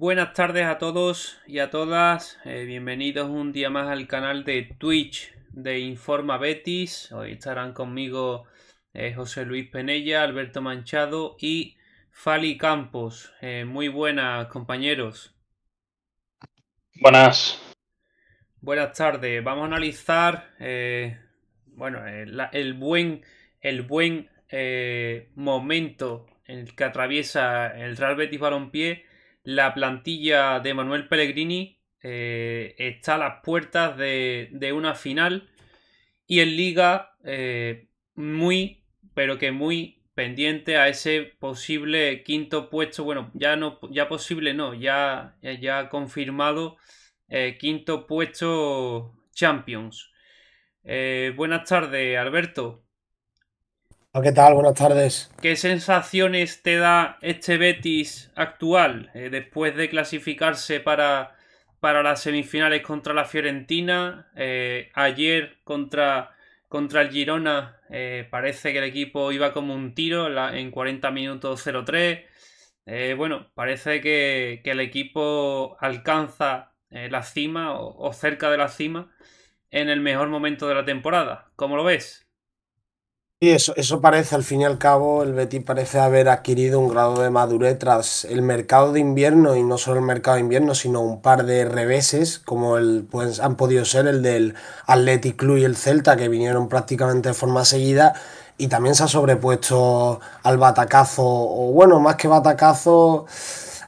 Buenas tardes a todos y a todas. Bienvenidos un día más al canal de Twitch de Informa Betis. Hoy estarán conmigo José Luis Penella, Alberto Manchado y Fali Campos. Muy buenas, compañeros. Buenas. Buenas tardes. Vamos a analizar el buen momento en el que atraviesa el Real Betis Balompié. La plantilla de Manuel Pellegrini está a las puertas de una final y en Liga muy, pero que muy pendiente a ese posible quinto puesto. Bueno, ya no, ya posible no, ya confirmado quinto puesto Champions. Buenas tardes, Alberto. ¿Qué tal? Buenas tardes. ¿Qué sensaciones te da este Betis actual después de clasificarse para las semifinales contra la Fiorentina? Ayer contra el Girona parece que el equipo iba como un tiro en 40 minutos 0-3. Bueno, parece que el equipo alcanza la cima o cerca de la cima en el mejor momento de la temporada. ¿Cómo lo ves? Y eso parece, al fin y al cabo, el Betis parece haber adquirido un grado de madurez tras el mercado de invierno, y no solo el mercado de invierno, sino un par de reveses, como pues, han podido ser el del Athletic Club y el Celta, que vinieron prácticamente de forma seguida, y también se ha sobrepuesto al batacazo, o bueno, más que batacazo,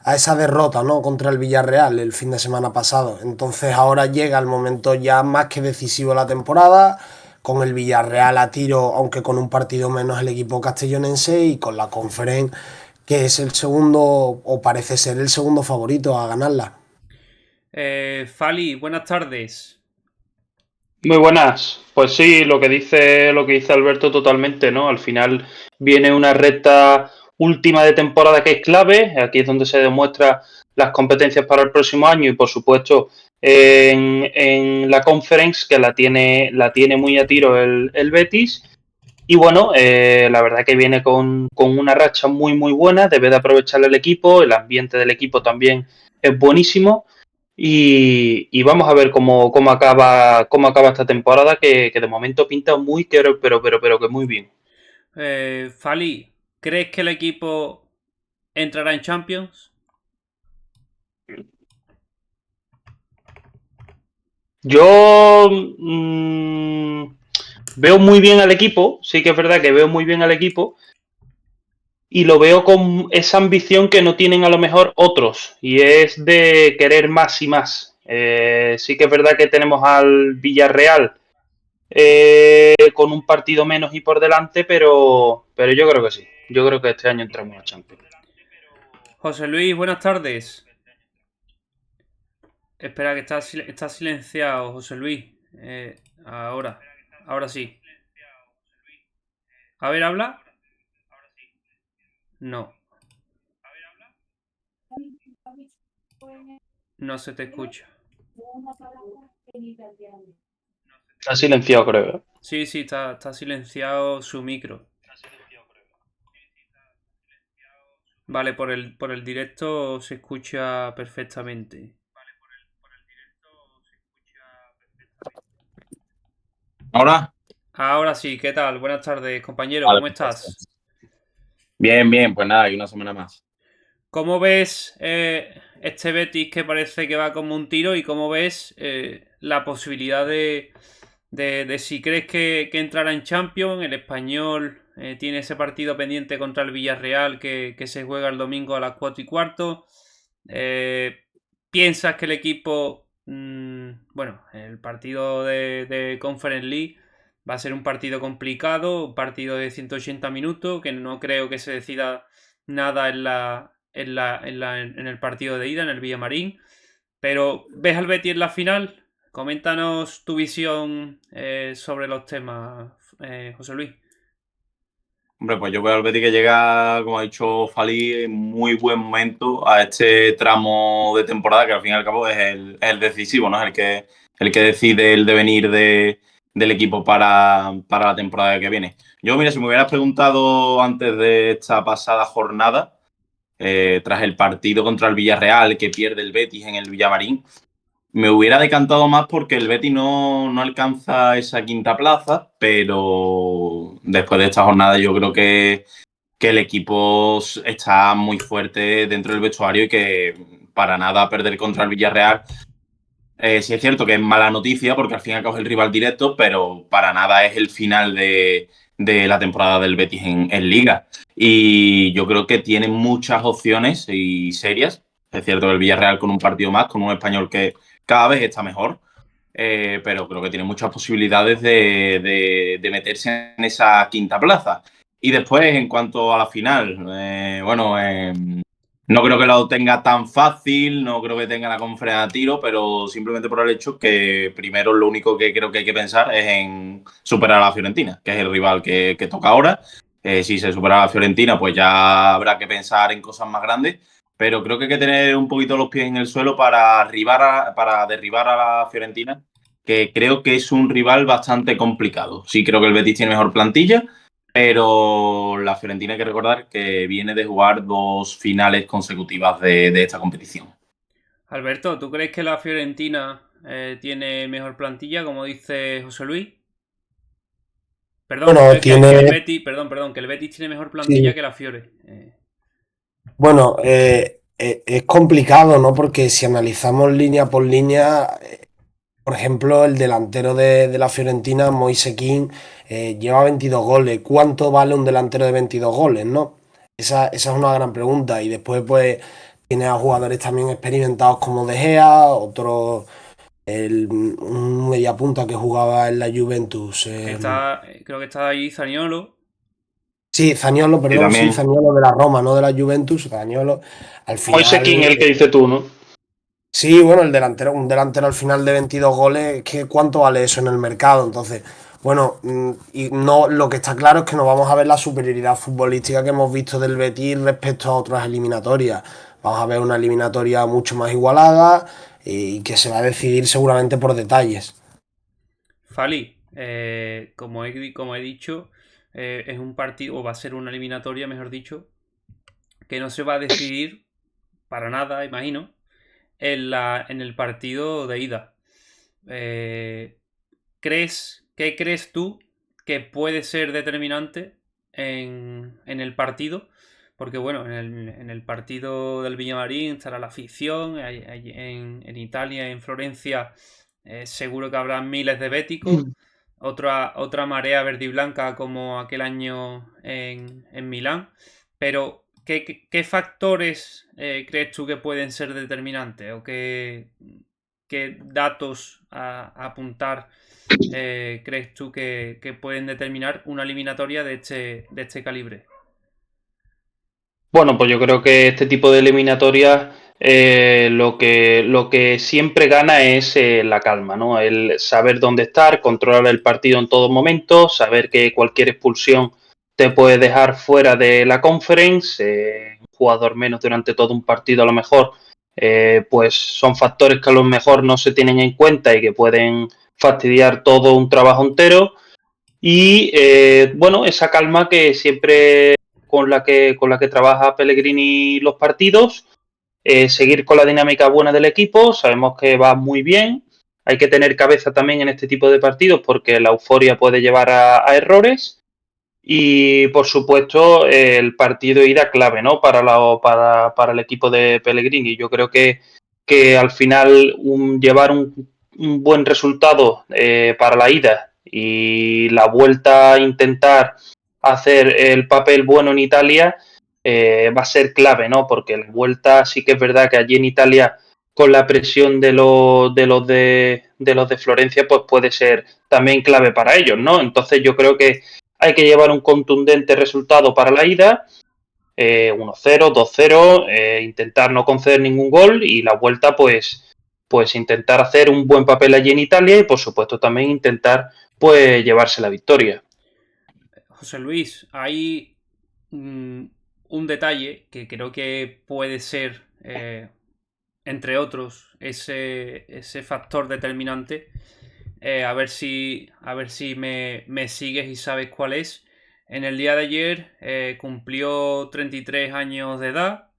a esa derrota, ¿no?, contra el Villarreal el fin de semana pasado. Entonces ahora llega el momento ya más que decisivo de la temporada, con el Villarreal a tiro, aunque con un partido menos el equipo castellonense, y con la Conference, que es el segundo, o parece ser el segundo favorito a ganarla. Fali, buenas tardes. Muy buenas. Pues sí, lo que dice Alberto totalmente, ¿no? Al final viene una recta última de temporada que es clave. Aquí es donde se demuestra las competencias para el próximo año y, por supuesto, en la Conference, que la tiene muy a tiro el Betis. Y bueno, la verdad que viene con una racha muy, muy buena. Debe de aprovechar el equipo. El ambiente del equipo también es buenísimo. Y vamos a ver cómo acaba esta temporada, que de momento pinta muy, pero que muy bien. Fali, ¿crees que el equipo entrará en Champions? Yo veo muy bien al equipo, sí que es verdad que veo muy bien al equipo y lo veo con esa ambición que no tienen a lo mejor otros, y es de querer más y más. Sí que es verdad que tenemos al Villarreal con un partido menos y por delante, pero yo creo que sí. Yo creo que este año entramos a Champions. José Luis, buenas tardes. Espera, que está silenciado, José Luis. Ahora sí. A ver, habla. No, no se te escucha. Está silenciado, creo. ¿Eh? Sí, sí, está silenciado su micro. Vale, por el directo se escucha perfectamente. ¿Ahora? Ahora sí, ¿qué tal? Buenas tardes, compañero, Vale, ¿cómo fantástico. estás? Bien, bien, pues nada, hay una semana más. ¿Cómo ves este Betis que parece que va como un tiro? ¿Y cómo ves la posibilidad de si crees que entrará en Champions? El Español tiene ese partido pendiente contra el Villarreal que se juega el domingo a las 4:15. ¿Piensas que el equipo, bueno, el partido de Conference League va a ser un partido complicado, un partido de 180 minutos, que no creo que se decida nada en el partido de ida, en el Villamarín? Pero, ¿ves al Betis en la final? Coméntanos tu visión sobre los temas, José Luis. Hombre, pues yo veo al Betis que llega, como ha dicho Fali, en muy buen momento a este tramo de temporada, que al fin y al cabo es el decisivo, ¿no? Es el que decide el devenir del equipo para la temporada que viene. Yo, mira, si me hubieras preguntado antes de esta pasada jornada, tras el partido contra el Villarreal, que pierde el Betis en el Villamarín, me hubiera decantado más porque el Betis no alcanza esa quinta plaza, pero después de esta jornada yo creo que el equipo está muy fuerte dentro del vestuario y que para nada perder contra el Villarreal. Sí es cierto que es mala noticia porque al fin y al cabo es el rival directo, pero para nada es el final de la temporada del Betis en Liga. Y yo creo que tiene muchas opciones y serias. Es cierto que el Villarreal con un partido más, con un español que cada vez está mejor, pero creo que tiene muchas posibilidades de meterse en esa quinta plaza. Y después, en cuanto a la final, no creo que lo tenga tan fácil, no creo que tenga la conferencia a tiro, pero simplemente por el hecho que primero lo único que creo que hay que pensar es en superar a la Fiorentina, que es el rival que toca ahora. Si se supera a la Fiorentina, pues ya habrá que pensar en cosas más grandes, pero creo que hay que tener un poquito los pies en el suelo para derribar a la Fiorentina, que creo que es un rival bastante complicado. Sí creo que el Betis tiene mejor plantilla, pero la Fiorentina hay que recordar que viene de jugar 2 finales consecutivas de esta competición. Alberto, ¿tú crees que la Fiorentina tiene mejor plantilla, como dice José Luis? Perdón, Bueno, que el tiene. Betis, perdón, que el Betis tiene mejor plantilla Sí. que la Fiore. Bueno, es complicado, ¿no? Porque si analizamos línea por línea, por ejemplo, el delantero de la Fiorentina, Moise Kean, lleva 22 goles. ¿Cuánto vale un delantero de 22 goles, no? Esa es una gran pregunta. Y después, pues, tiene a jugadores también experimentados como De Gea, otro, un mediapunta que jugaba en la Juventus. Creo que está ahí Zaniolo. Sí, Zaniolo, Y perdón, sí, también, Zaniolo de la Roma, no de la Juventus, Zaniolo. Al Moise Kean, final. el que dice tú, ¿no? Sí, bueno, el delantero, un delantero al final de 22 goles, ¿cuánto vale eso en el mercado? Entonces, bueno, y no, lo que está claro es que no vamos a ver la superioridad futbolística que hemos visto del Betis respecto a otras eliminatorias. Vamos a ver una eliminatoria mucho más igualada y que se va a decidir seguramente por detalles. Fali, como he dicho, es un partido, o va a ser una eliminatoria, mejor dicho, que no se va a decidir para nada, imagino, en el partido de ida. ¿Qué crees tú que puede ser determinante en el partido? Porque bueno, en el partido del Villamarín estará la afición, en Italia, en Florencia, seguro que habrá miles de béticos, otra marea verde y blanca como aquel año en Milán, pero ¿qué factores crees tú que pueden ser determinantes o qué datos a apuntar crees tú que pueden determinar una eliminatoria de este calibre? Bueno, pues yo creo que este tipo de eliminatorias lo que siempre gana es la calma, ¿no? El saber dónde estar, controlar el partido en todo momento, saber que cualquier expulsión te puede dejar fuera de la conference, un jugador menos durante todo un partido a lo mejor, pues son factores que a lo mejor no se tienen en cuenta y que pueden fastidiar todo un trabajo entero. Y bueno, esa calma que siempre con la que trabaja Pellegrini los partidos, seguir con la dinámica buena del equipo, sabemos que va muy bien, hay que tener cabeza también en este tipo de partidos porque la euforia puede llevar a errores y por supuesto el partido de ida clave, ¿no? Para el equipo de Pellegrini. Yo creo que al final llevar un buen resultado para la ida y la vuelta a intentar hacer el papel bueno en Italia va a ser clave, ¿no? Porque la vuelta sí que es verdad que allí en Italia con la presión de los de Florencia pues puede ser también clave para ellos, ¿no? Entonces yo creo que hay que llevar un contundente resultado para la ida, 1-0, 2-0, intentar no conceder ningún gol y la vuelta pues intentar hacer un buen papel allí en Italia y por supuesto también intentar pues llevarse la victoria. José Luis, hay un detalle que creo que puede ser, entre otros, ese factor determinante. A ver si me sigues y sabes cuál es. En el día de ayer cumplió 33 años de edad.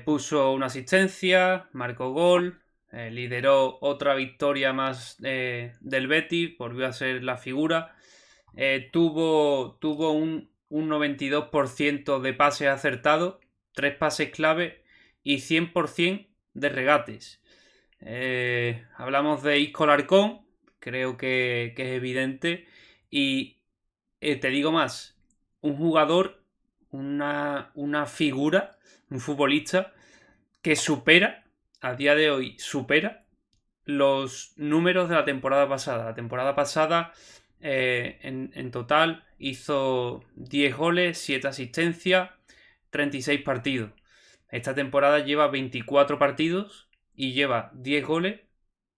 Puso una asistencia, marcó gol, lideró otra victoria más del Betis, volvió a ser la figura. Tuvo un 92% de pases acertados, 3 pases clave y 100% de regates. Hablamos de Isco Larcón, creo que es evidente. Y te digo más, un jugador, una figura, un futbolista que a día de hoy, supera los números de la temporada pasada. La temporada pasada, en total, hizo 10 goles, 7 asistencias, 36 partidos. Esta temporada lleva 24 partidos y lleva 10 goles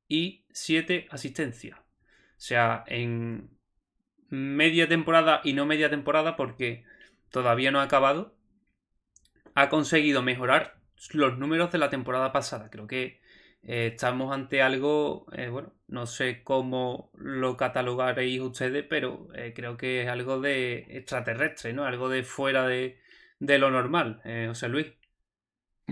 y 7 asistencias. O sea, en media temporada y no media temporada, porque todavía no ha acabado, ha conseguido mejorar los números de la temporada pasada. Creo que estamos ante algo, bueno, no sé cómo lo catalogaréis ustedes, pero creo que es algo de extraterrestre, ¿no? Algo de fuera de lo normal, José Luis.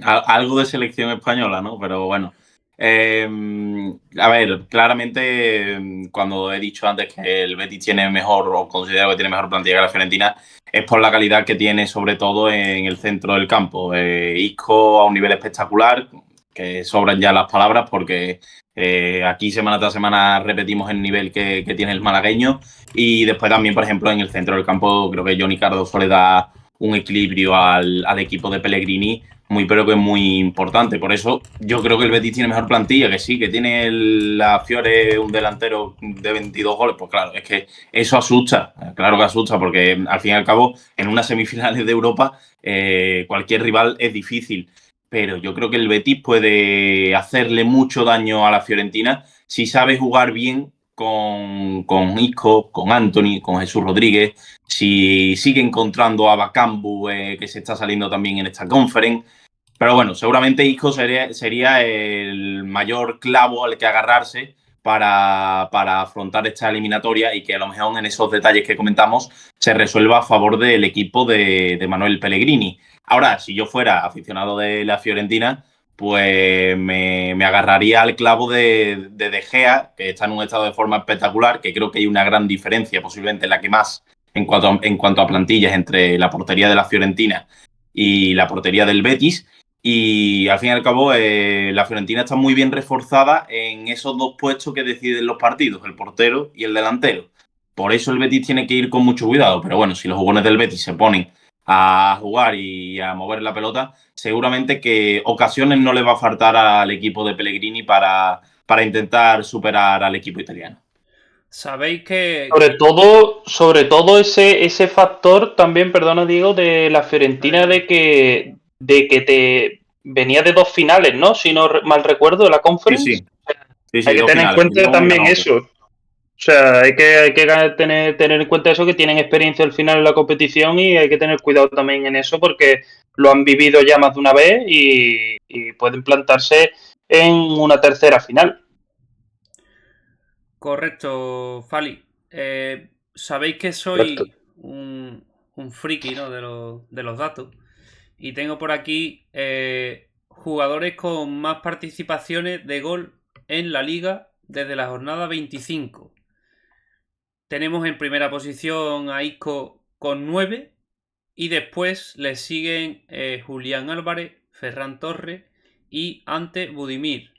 Algo de selección española, ¿no? Pero bueno. A ver, claramente cuando he dicho antes que el Betis tiene mejor, o considero que tiene mejor plantilla que la Fiorentina, es por la calidad que tiene, sobre todo en el centro del campo. Isco a un nivel espectacular, que sobran ya las palabras, porque aquí semana tras semana repetimos el nivel que tiene el malagueño. Y después también, por ejemplo, en el centro del campo, creo que Johnny Cardoso le da un equilibrio al equipo de Pellegrini muy, pero que es muy importante. Por eso yo creo que el Betis tiene mejor plantilla, que sí, que tiene la Fiore un delantero de 22 goles. Pues claro, es que eso asusta, claro que asusta, porque al fin y al cabo, en unas semifinales de Europa, cualquier rival es difícil. Pero yo creo que el Betis puede hacerle mucho daño a la Fiorentina si sabe jugar bien con Isco, con Anthony, con Jesús Rodríguez, si sigue encontrando a Bakambu, que se está saliendo también en esta conference. Pero bueno, seguramente Isco sería el mayor clavo al que agarrarse para afrontar esta eliminatoria y que a lo mejor en esos detalles que comentamos se resuelva a favor del equipo de Manuel Pellegrini. Ahora, si yo fuera aficionado de la Fiorentina, pues me agarraría al clavo de Gea, que está en un estado de forma espectacular, que creo que hay una gran diferencia, posiblemente la que más en cuanto a plantillas entre la portería de la Fiorentina y la portería del Betis. Y al fin y al cabo, la Fiorentina está muy bien reforzada en esos dos puestos que deciden los partidos, el portero y el delantero. Por eso el Betis tiene que ir con mucho cuidado. Pero bueno, si los jugones del Betis se ponen a jugar y a mover la pelota, seguramente que ocasiones no le va a faltar al equipo de Pellegrini para intentar superar al equipo italiano. Sabéis que... Sobre todo ese factor también, perdona Diego, de la Fiorentina de que te venía de 2 finales, ¿no? Si no mal recuerdo, de la Conference. Sí, Hay que dos tener en finales. cuenta también eso. O sea, hay que tener en cuenta eso, que tienen experiencia al final en la competición, y hay que tener cuidado también en eso porque lo han vivido ya más de una vez y pueden plantarse en una tercera final. Correcto, Fali. Sabéis que soy Correcto. un friki, ¿no? de los datos. Y tengo por aquí jugadores con más participaciones de gol en la liga desde la jornada 25. Tenemos en primera posición a Isco con 9. Y después le siguen Julián Álvarez, Ferran Torres y Ante Budimir.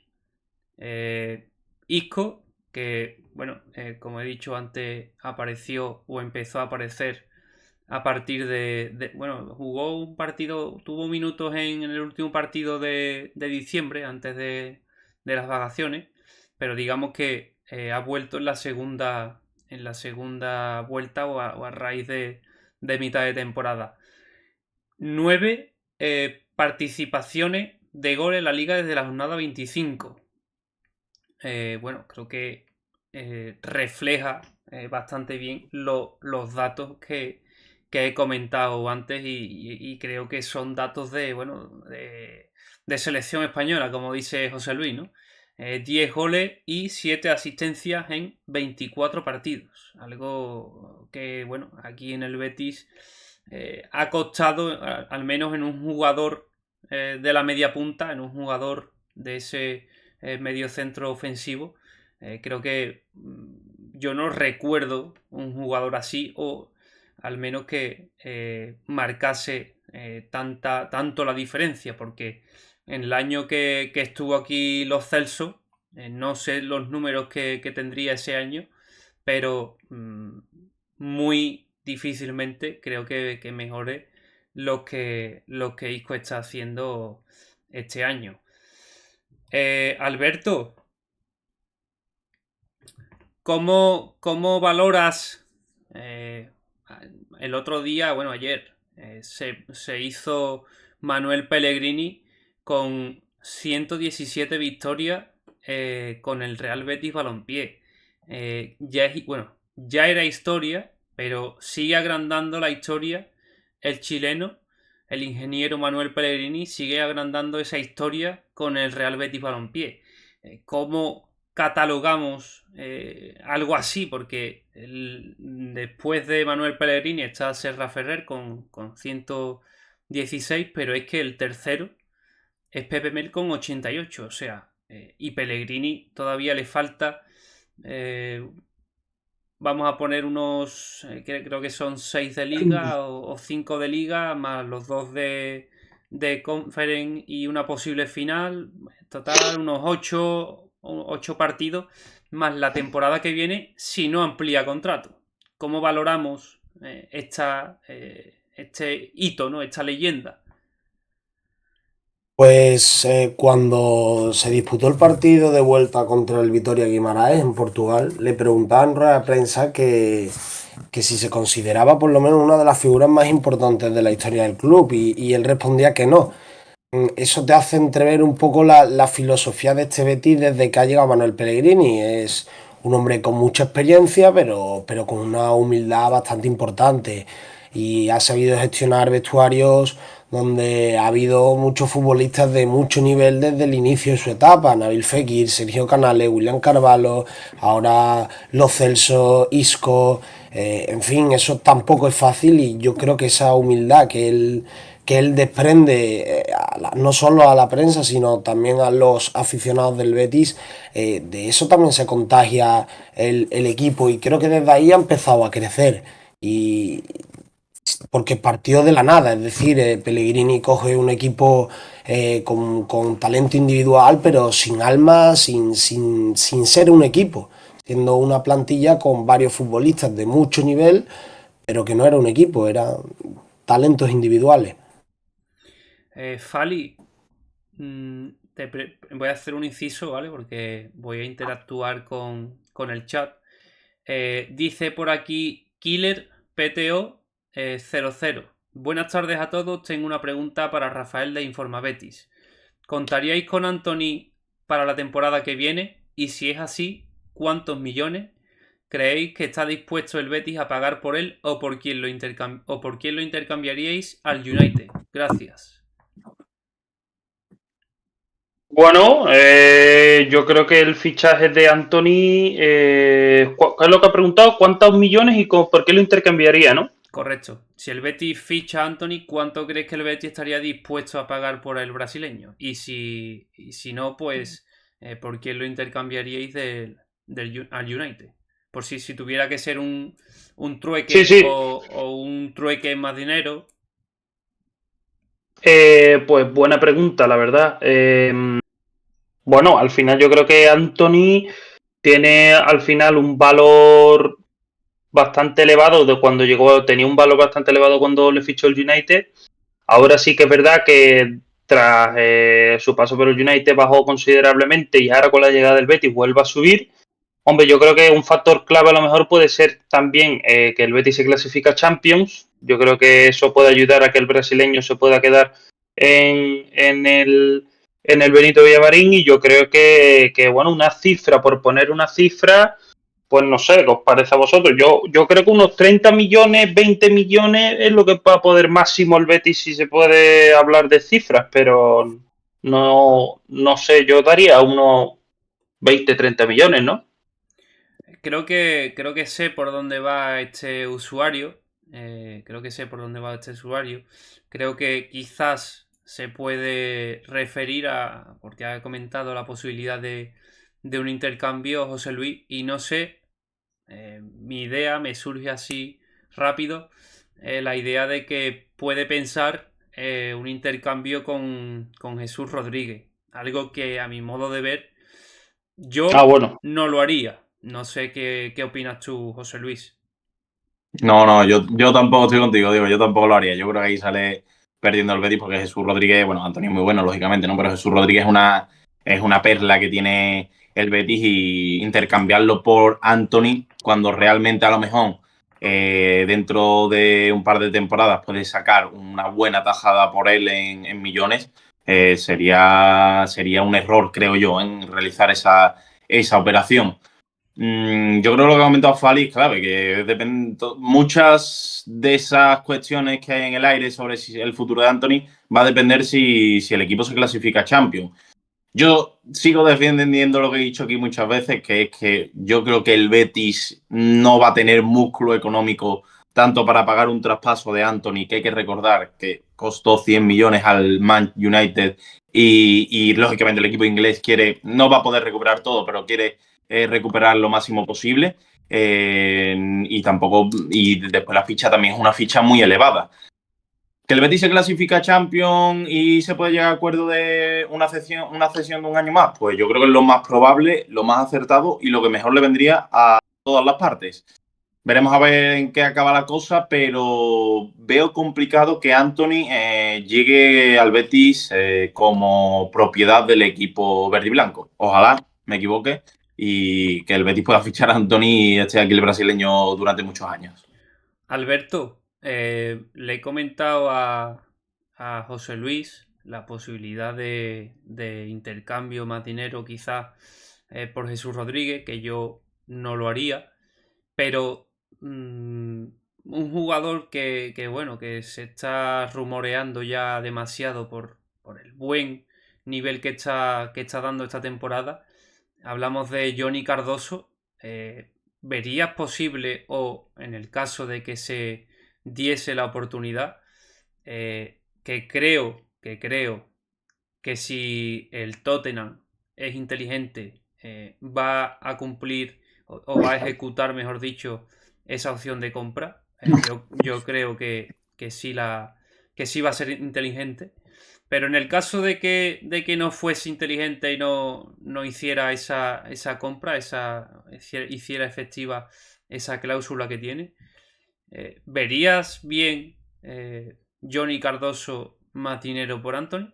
Isco, que, bueno, como he dicho antes, apareció o empezó a aparecer a partir bueno, jugó un partido, tuvo minutos en el último partido de diciembre, antes de las vacaciones, pero digamos que ha vuelto en la segunda vuelta o a raíz de mitad de temporada. 9 participaciones de gol en la liga desde la jornada 25. Bueno, creo que refleja bastante bien los datos que he comentado antes y creo que son datos de selección española, como dice José Luis, ¿no? 10 goles y 7 asistencias en 24 partidos. Algo que, bueno, aquí en el Betis ha costado, al menos en un jugador de la media punta, en un jugador de ese medio centro ofensivo. Creo que yo no recuerdo un jugador así, o al menos que marcase tanto la diferencia, porque en el año que estuvo aquí Los Celsos, no sé los números que tendría ese año, pero muy difícilmente creo que mejore lo que Isco está haciendo este año. Alberto, ¿cómo valoras el otro día, bueno, ayer, se hizo Manuel Pellegrini con 117 victorias con el Real Betis Balompié? Ya era historia, pero sigue agrandando la historia el chileno, el ingeniero Manuel Pellegrini, sigue agrandando esa historia con el Real Betis Balompié. ¿Cómo catalogamos algo así? Porque después de Manuel Pellegrini está Serra Ferrer con 116, pero es que el tercero es Pepe Mel con 88, o sea, y Pellegrini todavía le falta, vamos a poner unos, creo que son 6 de liga o 5 de liga, más los 2 de Conference y una posible final, total unos 8 partidos, más la temporada que viene si no amplía contrato. ¿Cómo valoramos este hito, ¿no? Esta leyenda? Pues cuando se disputó el partido de vuelta contra el Vitoria Guimaraes en Portugal, le preguntaban en rueda de prensa que si se consideraba por lo menos una de las figuras más importantes de la historia del club y él respondía que no. Eso te hace entrever un poco la filosofía de este Betis desde que ha llegado Manuel Pellegrini. Es un hombre con mucha experiencia, pero con una humildad bastante importante. Y ha sabido gestionar vestuarios donde ha habido muchos futbolistas de mucho nivel desde el inicio de su etapa. Nabil Fekir, Sergio Canales, William Carvalho, ahora Los Celso, Isco. En fin, eso tampoco es fácil y yo creo que esa humildad que él desprende no solo a la prensa, sino también a los aficionados del Betis, de eso también se contagia el equipo y creo que desde ahí ha empezado a crecer. Y porque partió de la nada, es decir, Pellegrini coge un equipo con talento individual, pero sin alma, sin ser un equipo, siendo una plantilla con varios futbolistas de mucho nivel, pero que no era un equipo, eran talentos individuales. Fali, voy a hacer un inciso, ¿vale? Porque voy a interactuar con el chat. Dice por aquí Killer PTO 00. Buenas tardes a todos. Tengo una pregunta para Rafael de Informabetis. ¿Contaríais con Anthony para la temporada que viene? Y si es así, ¿cuántos millones creéis que está dispuesto el Betis a pagar por él o por quién lo intercambiaríais al United? Gracias. Bueno, yo creo que el fichaje de Anthony, ¿qué es lo que ha preguntado? ¿Cuántos millones y por qué lo intercambiaría, no? Correcto. Si el Betis ficha a Anthony, ¿cuánto crees que el Betis estaría dispuesto a pagar por el brasileño? Y si no, pues, ¿por quién lo intercambiaríais al United? Por si tuviera que ser un trueque Sí, sí. o un trueque más dinero. Pues buena pregunta, la verdad. Bueno, al final yo creo que Anthony tiene al final un valor bastante elevado de cuando llegó, tenía un valor bastante elevado cuando le fichó el United. Ahora sí que es verdad que tras su paso por el United bajó considerablemente y ahora con la llegada del Betis vuelve a subir. Hombre, yo creo que un factor clave a lo mejor puede ser también que el Betis se clasifica a Champions. Yo creo que eso puede ayudar a que el brasileño se pueda quedar en el Benito Villamarín y yo creo que, bueno, una cifra, por poner una cifra, pues no sé, ¿qué os parece a vosotros? Yo creo que unos 30 millones, 20 millones es lo que va a poder máximo el Betis si se puede hablar de cifras, pero no sé, yo daría unos 20, 30 millones, ¿no? Creo que sé por dónde va este usuario. Creo que sé por dónde va este usuario. Creo que quizás se puede referir a, porque ha comentado la posibilidad de un intercambio José Luis, y no sé, mi idea me surge así rápido, la idea de que puede pensar un intercambio con Jesús Rodríguez, algo que a mi modo de ver yo Bueno. no lo haría. No sé qué opinas tú, José Luis. No, yo tampoco estoy contigo, digo, yo tampoco lo haría. Yo creo que ahí sale perdiendo el Betis porque Jesús Rodríguez, bueno, Antonio es muy bueno, lógicamente, ¿no? Pero Jesús Rodríguez es una perla que tiene el Betis y intercambiarlo por Anthony cuando realmente a lo mejor dentro de un par de temporadas puedes sacar una buena tajada por él en millones, sería un error, creo yo, en realizar esa operación. Yo creo que lo que ha comentado Fali es clave, que muchas de esas cuestiones que hay en el aire sobre el futuro de Anthony va a depender si el equipo se clasifica a Champions. Yo sigo defendiendo lo que he dicho aquí muchas veces, que es que yo creo que el Betis no va a tener músculo económico tanto para pagar un traspaso de Anthony, que hay que recordar que costó 100 millones al Man United y lógicamente el equipo inglés no va a poder recuperar todo, pero quiere recuperar lo máximo posible. Y después la ficha también es una ficha muy elevada. ¿Que el Betis se clasifica a Champions y se puede llegar a acuerdo de una cesión de un año más? Pues yo creo que es lo más probable, lo más acertado y lo que mejor le vendría a todas las partes. Veremos a ver en qué acaba la cosa, pero veo complicado que Anthony llegue al Betis como propiedad del equipo verde y blanco. Ojalá me equivoque y que el Betis pueda fichar a Anthony y esté aquí el brasileño durante muchos años. Alberto, le he comentado a José Luis la posibilidad de intercambio más dinero quizás por Jesús Rodríguez, que yo no lo haría, pero un jugador bueno, que se está rumoreando ya demasiado por el buen nivel que está dando esta temporada. Hablamos de Johnny Cardoso. ¿Verías posible, o en el caso de que se diese la oportunidad, que creo que si el Tottenham es inteligente, va a cumplir o va a ejecutar, mejor dicho, esa opción de compra? Yo creo que sí que sí va a ser inteligente. Pero en el caso de que no fuese inteligente y no hiciera esa compra, hiciera efectiva esa cláusula que tiene, ¿verías bien Johnny Cardoso más dinero por Anthony?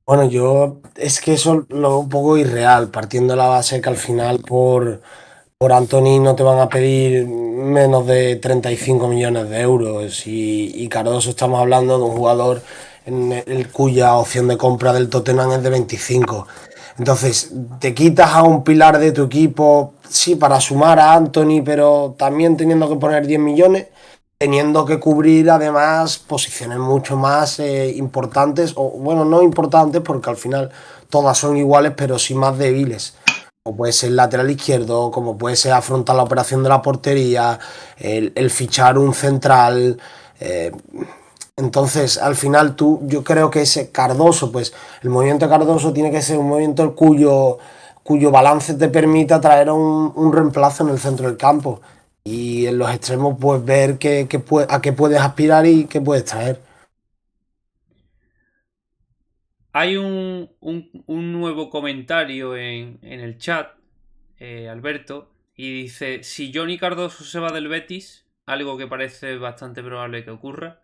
Bueno, es que eso lo veo un poco irreal, partiendo de la base que al final por Anthony no te van a pedir menos de 35 millones de euros y Cardoso estamos hablando de un jugador cuya opción de compra del Tottenham es de 25. Entonces, te quitas a un pilar de tu equipo, sí, para sumar a Anthony, pero también teniendo que poner 10 millones, teniendo que cubrir además posiciones mucho más importantes, o bueno, no importantes porque al final todas son iguales, pero sí más débiles, como puede ser el lateral izquierdo, como puede ser afrontar la operación de la portería, el fichar un central. Entonces, al final yo creo que ese Cardoso, pues el movimiento de Cardoso tiene que ser un movimiento cuyo balance te permita traer un reemplazo en el centro del campo. Y en los extremos, pues ver a qué puedes aspirar y qué puedes traer. Hay un nuevo comentario en el chat, Alberto, y dice: si Johnny Cardoso se va del Betis, algo que parece bastante probable que ocurra,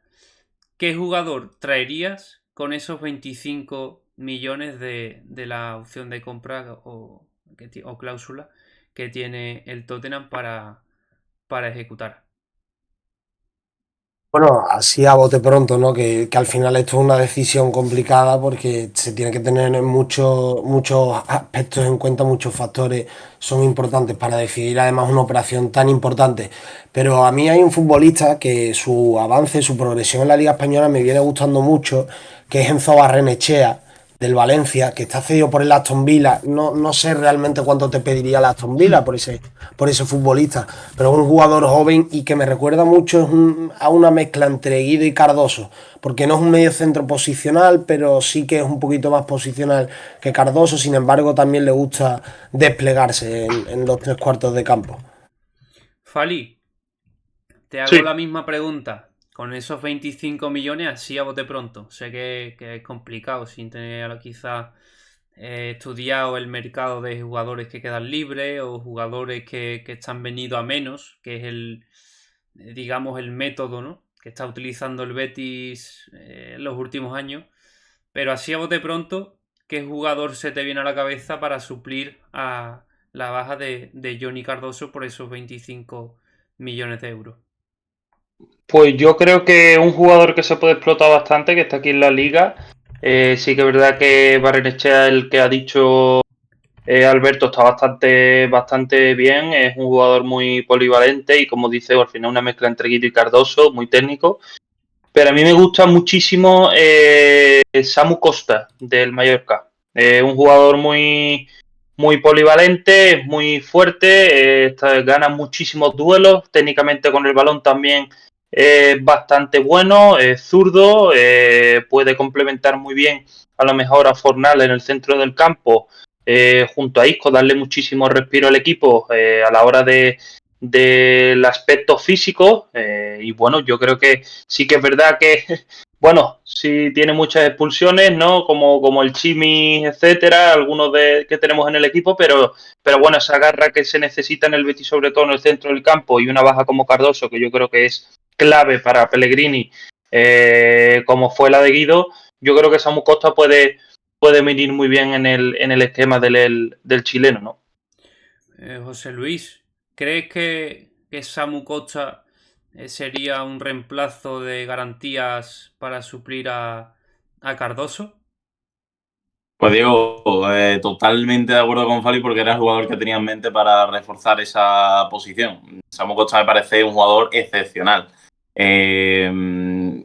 ¿qué jugador traerías con esos 25 millones de la opción de compra o cláusula que tiene el Tottenham para ejecutar? Bueno, así a bote pronto, ¿no? Que al final esto es una decisión complicada porque se tiene que tener muchos aspectos en cuenta, muchos factores son importantes para decidir además una operación tan importante. Pero a mí hay un futbolista que su avance, su progresión en la Liga Española me viene gustando mucho, que es Enzo Barrenechea, del Valencia, que está cedido por el Aston Villa. No sé realmente cuánto te pediría el Aston Villa por ese futbolista, pero es un jugador joven y que me recuerda mucho a una mezcla entre Guido y Cardoso, porque no es un medio centro posicional, pero sí que es un poquito más posicional que Cardoso. Sin embargo, también le gusta desplegarse en los tres cuartos de campo. Fali, te hago Sí. la misma pregunta. Con esos 25 millones, así a bote pronto. Sé que es complicado sin tener quizás estudiado el mercado de jugadores que quedan libres o jugadores que están venidos a menos, que es digamos, el método, ¿no?, que está utilizando el Betis en los últimos años. Pero así a bote pronto, ¿qué jugador se te viene a la cabeza para suplir a la baja de Johnny Cardoso por esos 25 millones de euros? Pues yo creo que un jugador que se puede explotar bastante, que está aquí en la liga, sí que es verdad que Barrenechea, el que ha dicho Alberto, está bastante bien, es un jugador muy polivalente y como dice, al final una mezcla entre Guido y Cardoso, muy técnico. Pero a mí me gusta muchísimo Samu Costa del Mallorca. Un jugador muy polivalente, muy fuerte, gana muchísimos duelos, técnicamente con el balón también es bastante bueno, es zurdo, puede complementar muy bien a lo mejor a Fornal en el centro del campo, junto a Isco, darle muchísimo respiro al equipo a la hora del aspecto físico, y bueno, yo creo que sí que es verdad que bueno, sí tiene muchas expulsiones, ¿no? Como el Chimi, etcétera, algunos que tenemos en el equipo, pero bueno, esa garra que se necesita en el Betis, sobre todo en el centro del campo, y una baja como Cardoso, que yo creo que es clave para Pellegrini, como fue la de Guido, yo creo que Samu Costa puede venir muy bien en el esquema del chileno, ¿no? José Luis, ¿crees que Samu Costa sería un reemplazo de garantías para suplir a Cardoso? Pues Diego, totalmente de acuerdo con Fali porque era el jugador que tenía en mente para reforzar esa posición. Samu Costa me parece un jugador excepcional. De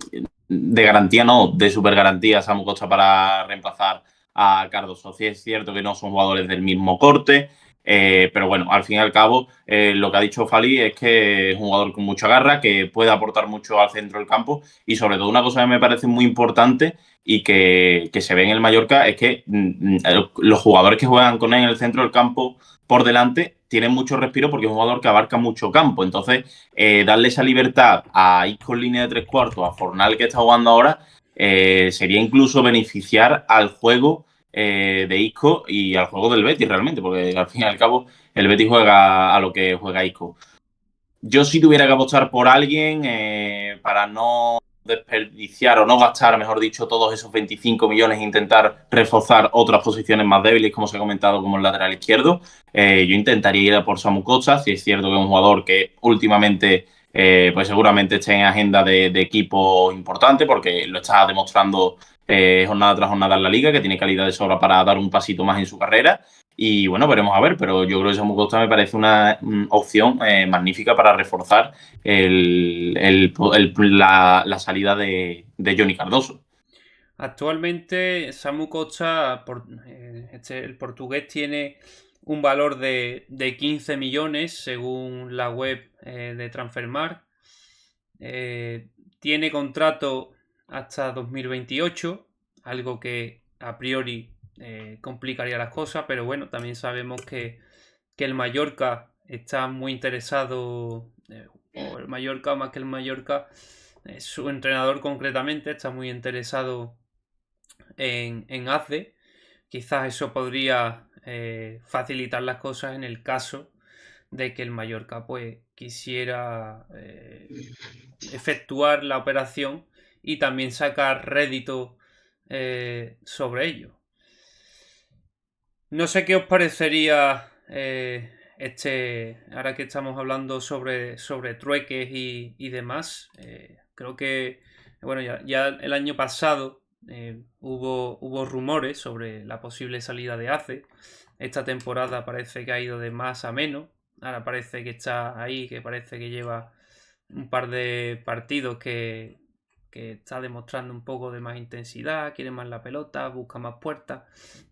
garantía no, de super garantía Samu Costa para reemplazar a Cardoso. Sí es cierto que no son jugadores del mismo corte, pero bueno, al fin y al cabo, lo que ha dicho Fali es que es un jugador con mucha garra, que puede aportar mucho al centro del campo y sobre todo una cosa que me parece muy importante y que se ve en el Mallorca es que los jugadores que juegan con él en el centro del campo por delante tienen mucho respiro porque es un jugador que abarca mucho campo. Entonces, darle esa libertad a Isco en línea de tres cuartos, a Fornal que está jugando ahora, sería incluso beneficiar al juego de Isco y al juego del Betis realmente, porque al fin y al cabo el Betis juega a lo que juega Isco. Yo si tuviera que apostar por alguien para no desperdiciar o no gastar, mejor dicho, todos esos 25 millones e intentar reforzar otras posiciones más débiles, como se ha comentado, como el lateral izquierdo, yo intentaría ir a por Samu Costa. Si es cierto que es un jugador que últimamente pues seguramente esté en agenda de equipo importante porque lo está demostrando jornada tras jornada en la liga, que tiene calidad de sobra para dar un pasito más en su carrera. Y bueno, veremos a ver, pero yo creo que Samu Costa me parece una opción magnífica para reforzar la salida de Johnny Cardoso. Actualmente Samu Costa, el portugués, tiene un valor de 15 millones según la web de Transfermarkt. Tiene contrato hasta 2028, algo que a priori complicaría las cosas, pero bueno, también sabemos que el Mallorca está muy interesado, o el Mallorca, más que el Mallorca, su entrenador concretamente está muy interesado en ACE. Quizás eso podría facilitar las cosas en el caso de que el Mallorca pues quisiera efectuar la operación y también sacar rédito sobre ello. No sé qué os parecería ahora que estamos hablando sobre trueques y demás. Creo que, bueno, ya el año pasado hubo rumores sobre la posible salida de ACE. Esta temporada parece que ha ido de más a menos. Ahora parece que está ahí, que parece que lleva un par de partidos que está demostrando un poco de más intensidad, quiere más la pelota, busca más puertas.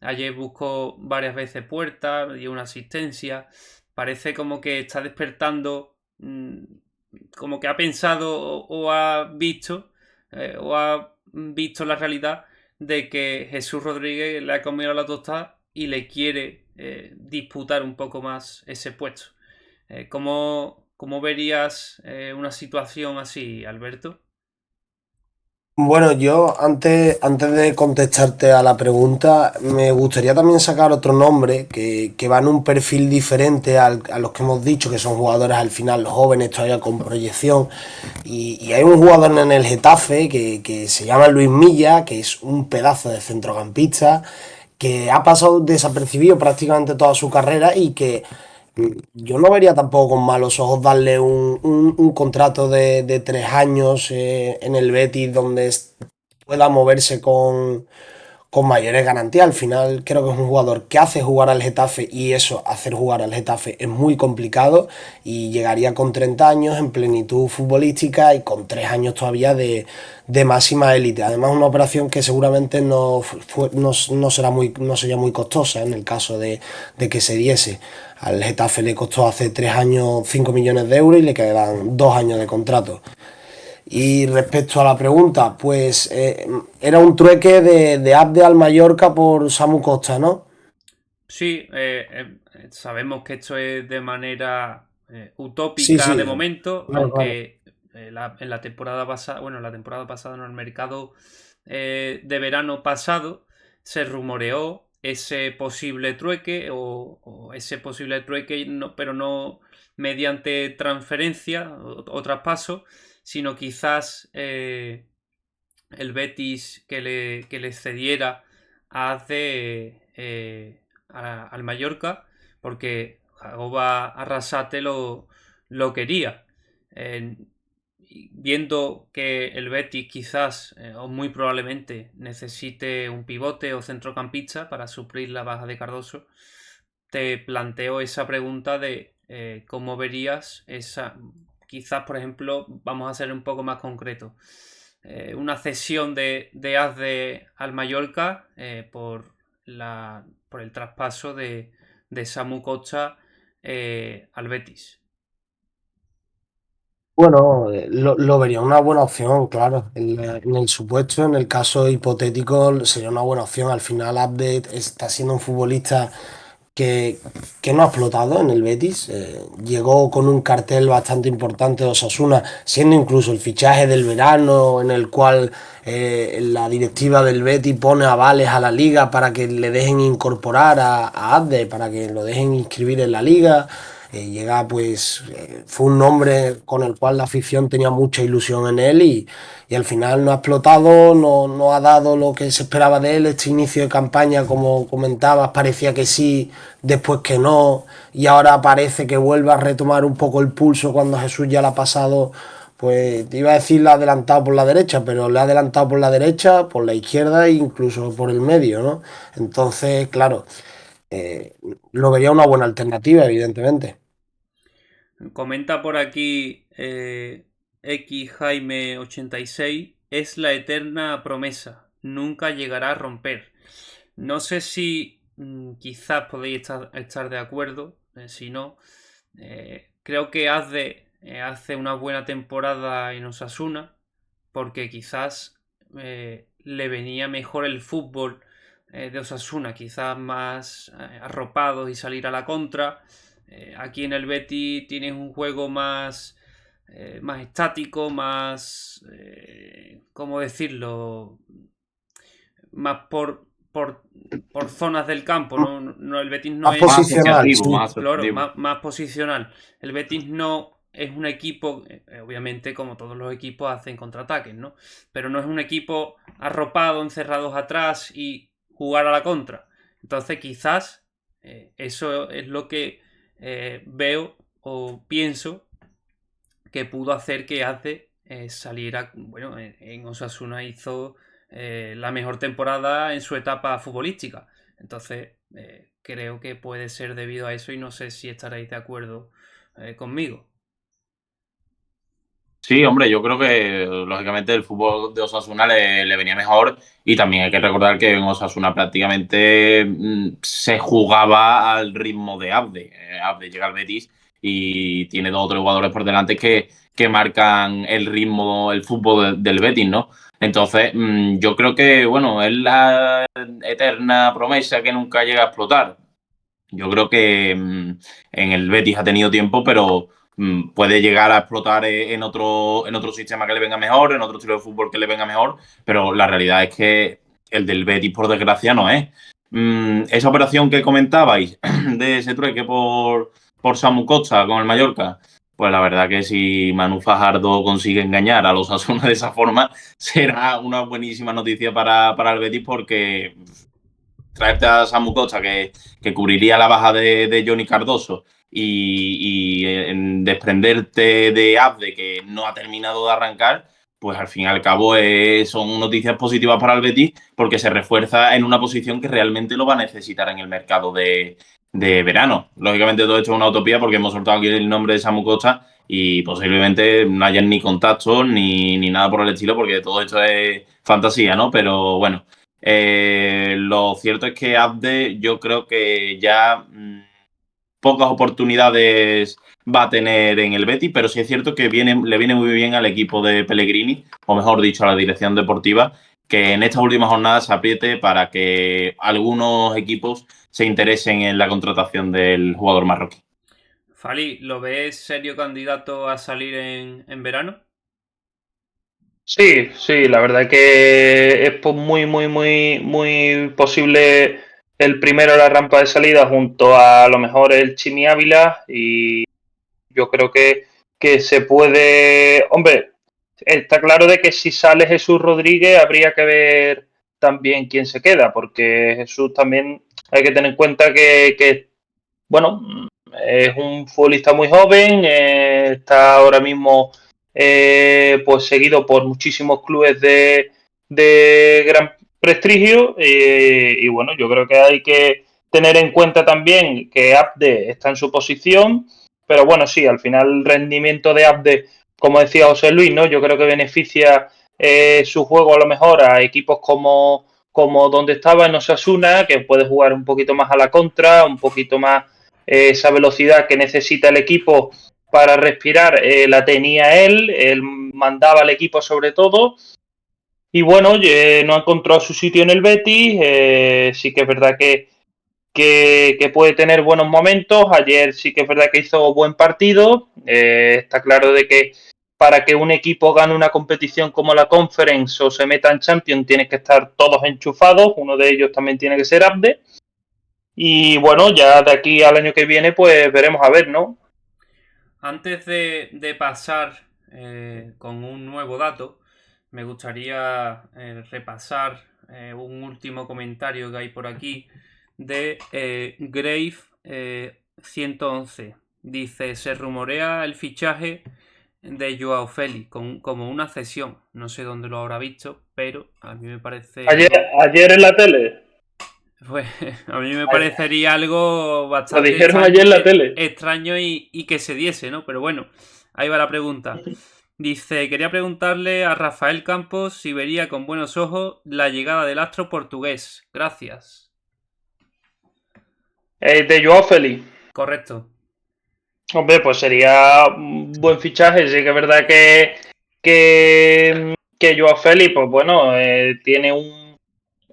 Ayer buscó varias veces puertas, dio una asistencia. Parece como que está despertando, como que ha pensado o ha visto la realidad de que Jesús Rodríguez le ha comido la tostada y le quiere disputar un poco más ese puesto. ¿Cómo verías una situación así, Alberto? Bueno, yo antes de contestarte a la pregunta, me gustaría también sacar otro nombre que va en un perfil diferente a los que hemos dicho, que son jugadores al final jóvenes, todavía con proyección. Y hay un jugador en el Getafe que se llama Luis Milla, que es un pedazo de centrocampista, que ha pasado desapercibido prácticamente toda su carrera y que yo no vería tampoco con malos ojos darle un contrato de 3 años en el Betis donde pueda moverse con mayores garantías. Al final creo que es un jugador que hace jugar al Getafe y eso, hacer jugar al Getafe es muy complicado y llegaría con 30 años en plenitud futbolística y con 3 años todavía de máxima élite. Además una operación que seguramente no sería muy costosa en el caso de que se diese. Al Getafe le costó hace 3 años 5 millones de euros y le quedan 2 años de contrato. Y respecto a la pregunta, pues era un trueque de Abde al Mallorca por Samu Costa, ¿no? Sí, sabemos que esto es de manera Sí, utópica de sí, momento, claro, claro. aunque en la temporada pasada, bueno, la temporada pasada no, el mercado de verano pasado se rumoreó ese posible trueque o ese posible trueque, pero no mediante transferencia o traspaso, sino quizás el Betis que le cediera a Azde al Mallorca, porque Jagoba Arrasate lo quería. Eh, Viendo que el Betis quizás o muy probablemente necesite un pivote o centrocampista para suplir la baja de Cardoso, te planteo esa pregunta de cómo verías esa, quizás por ejemplo, vamos a ser un poco más concretos, una cesión de Azde al Mallorca por el traspaso de Samu Costa al Betis. Bueno, lo vería una buena opción, claro. En el supuesto, en el caso hipotético, sería una buena opción. Al final, Abde está siendo un futbolista que, que no ha explotado en el Betis. Llegó con un cartel bastante importante de Osasuna, siendo incluso el fichaje del verano, en el cual la directiva del Betis pone avales a la liga para que le dejen incorporar a Abde, para que lo dejen inscribir en la liga. Llega, pues, fue un nombre con el cual la afición tenía mucha ilusión en él y al final no ha explotado, no ha dado lo que se esperaba de él. Este inicio de campaña, como comentabas, parecía que sí, después que no, y ahora parece que vuelve a retomar un poco el pulso cuando Jesús ya le ha pasado, pues te iba a decir le ha adelantado por la derecha, pero le ha adelantado por la derecha, por la izquierda e incluso por el medio, ¿no? Entonces, claro, eh, lo vería una buena alternativa, evidentemente. Comenta por aquí X Jaime 86, es la eterna promesa, nunca llegará a romper. No sé si quizás podéis estar de acuerdo, si no, creo que hace una buena temporada en Osasuna, porque quizás le venía mejor el fútbol de Osasuna, quizás más arropados y salir a la contra. Aquí en el Betis tienes un juego más estático, ¿cómo decirlo? Más por zonas del campo, ¿no? El Betis no Más es, Más posicional, asociativo, sí. más claro, asociativo. más posicional. El Betis no es un equipo, obviamente como todos los equipos hacen contraataques, ¿no? Pero no es un equipo arropado, encerrados atrás y jugar a la contra. Entonces quizás eso es lo que veo o pienso que pudo hacer que Ace saliera, bueno, en Osasuna hizo la mejor temporada en su etapa futbolística. Entonces, creo que puede ser debido a eso y no sé si estaréis de acuerdo conmigo. Sí, hombre, yo creo que lógicamente el fútbol de Osasuna le venía mejor y también hay que recordar que en Osasuna prácticamente se jugaba al ritmo de Abde. Abde llega al Betis y tiene dos o tres jugadores por delante que marcan el ritmo, el fútbol del Betis, ¿no? Entonces, yo creo que, bueno, es la eterna promesa que nunca llega a explotar. Yo creo que en el Betis ha tenido tiempo, pero puede llegar a explotar en otro sistema que le venga mejor, en otro estilo de fútbol que le venga mejor, pero la realidad es que el del Betis, por desgracia, no es. Esa operación que comentabais de ese trueque por Samu Costa con el Mallorca, pues la verdad que si Manu Fajardo consigue engañar a los Asuna de esa forma, será una buenísima noticia para el Betis porque traerte a Samu Costa, que cubriría la baja de Johnny Cardoso, y en desprenderte de Abde, que no ha terminado de arrancar, pues al fin y al cabo son noticias positivas para el Betis, porque se refuerza en una posición que realmente lo va a necesitar en el mercado de verano. Lógicamente todo esto es una utopía porque hemos soltado aquí el nombre de Samu Costa y posiblemente no hayan ni contactos ni nada por el estilo, porque todo esto es fantasía, ¿no? Pero bueno. Lo cierto es que Abde yo creo que ya pocas oportunidades va a tener en el Betis, pero sí es cierto que le viene muy bien al equipo de Pellegrini, o mejor dicho, a la dirección deportiva, que en estas últimas jornadas se apriete para que algunos equipos se interesen en la contratación del jugador marroquí. Fali, ¿lo ves serio candidato a salir en verano? Sí, sí, la verdad que es muy posible el primero la rampa de salida junto a lo mejor el Chimi Ávila y yo creo que se puede, hombre, está claro de que si sale Jesús Rodríguez habría que ver también quién se queda, porque Jesús también hay que tener en cuenta que bueno, es un futbolista muy joven, está ahora mismo pues seguido por muchísimos clubes de gran prestigio y bueno, yo creo que hay que tener en cuenta también que Abde está en su posición, pero bueno, sí, al final el rendimiento de Abde, como decía José Luis, ¿no? Yo creo que beneficia su juego a lo mejor a equipos como donde estaba en Osasuna, que puede jugar un poquito más a la contra, un poquito más esa velocidad que necesita el equipo para respirar la tenía él mandaba al equipo sobre todo. Y bueno, no ha encontrado su sitio en el Betis. Sí que es verdad que puede tener buenos momentos. Ayer sí que es verdad que hizo buen partido. Está claro de que para que un equipo gane una competición como la Conference o se meta en Champions, tiene que estar todos enchufados. Uno de ellos también tiene que ser Abde. Y bueno, ya de aquí al año que viene, pues veremos a ver, ¿no? Antes de pasar con un nuevo dato, me gustaría repasar un último comentario que hay por aquí de Grave 111. Dice, se rumorea el fichaje de Joao Félix como una cesión. No sé dónde lo habrá visto, pero a mí me parece Ayer en la tele. pues a mí me parecería algo Lo bastante dijeron ayer en la tele. extraño y que se diese, ¿no? Pero bueno, ahí va la pregunta. Dice, quería preguntarle a Rafael Campos si vería con buenos ojos la llegada del astro portugués. Gracias. De Joao Félix. Correcto. Hombre, pues sería un buen fichaje. Sí que es verdad que Joao Félix, pues bueno, tiene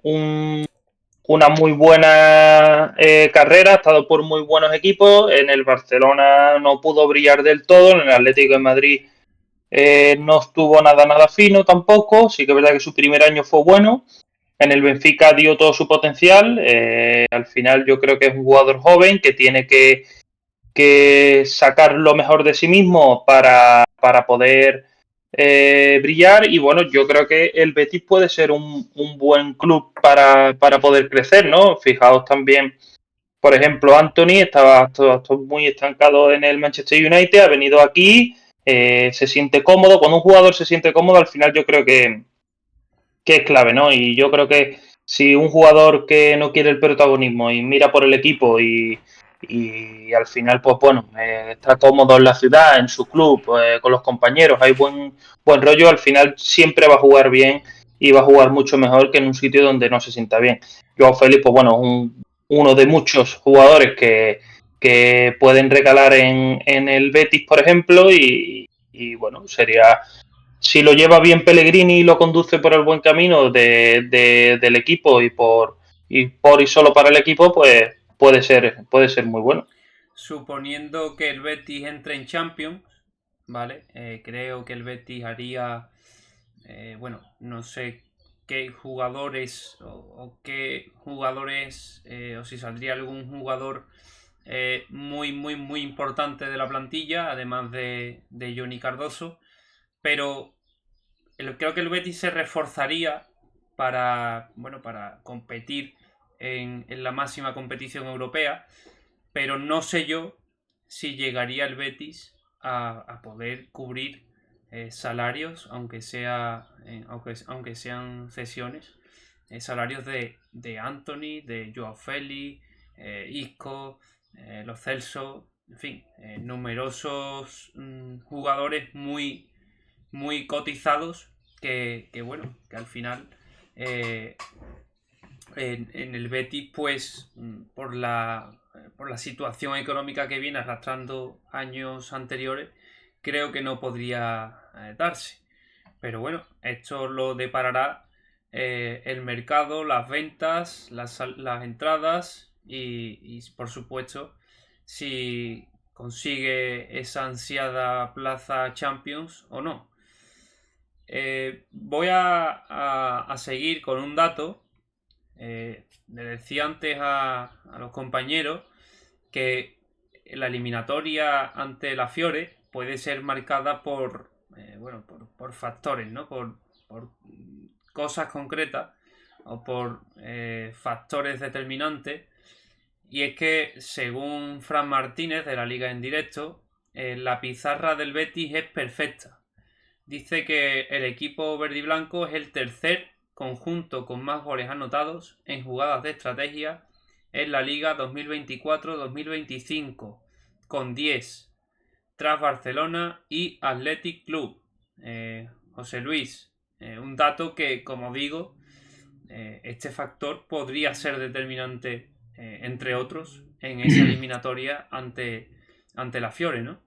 una muy buena carrera, ha estado por muy buenos equipos. En el Barcelona no pudo brillar del todo, en el Atlético de Madrid no estuvo nada fino tampoco. Sí que es verdad que su primer año fue bueno. En el Benfica dio todo su potencial. Al final yo creo que es un jugador joven que tiene que sacar lo mejor de sí mismo para poder brillar. Y bueno, yo creo que el Betis puede ser un buen club para poder crecer, ¿no? Fijaos también, por ejemplo, Anthony estaba muy estancado en el Manchester United, ha venido aquí, se siente cómodo. Cuando un jugador se siente cómodo, al final yo creo que es clave, ¿no? Y yo creo que si un jugador que no quiere el protagonismo y mira por el equipo y al final, pues bueno, está cómodo en la ciudad, en su club, con los compañeros, hay buen rollo, al final siempre va a jugar bien y va a jugar mucho mejor que en un sitio donde no se sienta bien. Joao Félix, pues bueno, uno de muchos jugadores que pueden recalar en el Betis, por ejemplo, y bueno, sería, si lo lleva bien Pellegrini y lo conduce por el buen camino del equipo y solo para el equipo, pues puede ser muy bueno. Suponiendo que el Betis entre en Champions, ¿vale? Creo que el Betis haría, bueno, no sé qué jugadores o qué jugadores, o si saldría algún jugador muy, muy, muy importante de la plantilla, además de Johnny Cardoso, pero creo que el Betis se reforzaría bueno, para competir en la máxima competición europea, pero no sé yo si llegaría el Betis a poder cubrir salarios, aunque sean cesiones, salarios de Anthony, de Joao Félix, Isco, Los Celso, en fin, numerosos jugadores muy, muy cotizados bueno, que al final en el Betis, pues por la situación económica que viene arrastrando años anteriores, creo que no podría darse. Pero bueno, esto lo deparará el mercado, las ventas, las entradas y por supuesto si consigue esa ansiada plaza Champions o no. Voy a seguir con un dato. Le decía antes a los compañeros que la eliminatoria ante la Fiore puede ser marcada bueno, por factores, ¿no? Por cosas concretas o por factores determinantes. Y es que, según Fran Martínez de la Liga en Directo, la pizarra del Betis es perfecta. Dice que el equipo verde y blanco es el tercer conjunto con más goles anotados en jugadas de estrategia en la Liga 2024-2025, con 10, tras Barcelona y Athletic Club. José Luis, un dato que, como digo, este factor podría ser determinante, entre otros, en esa eliminatoria ante la Fiore, ¿no?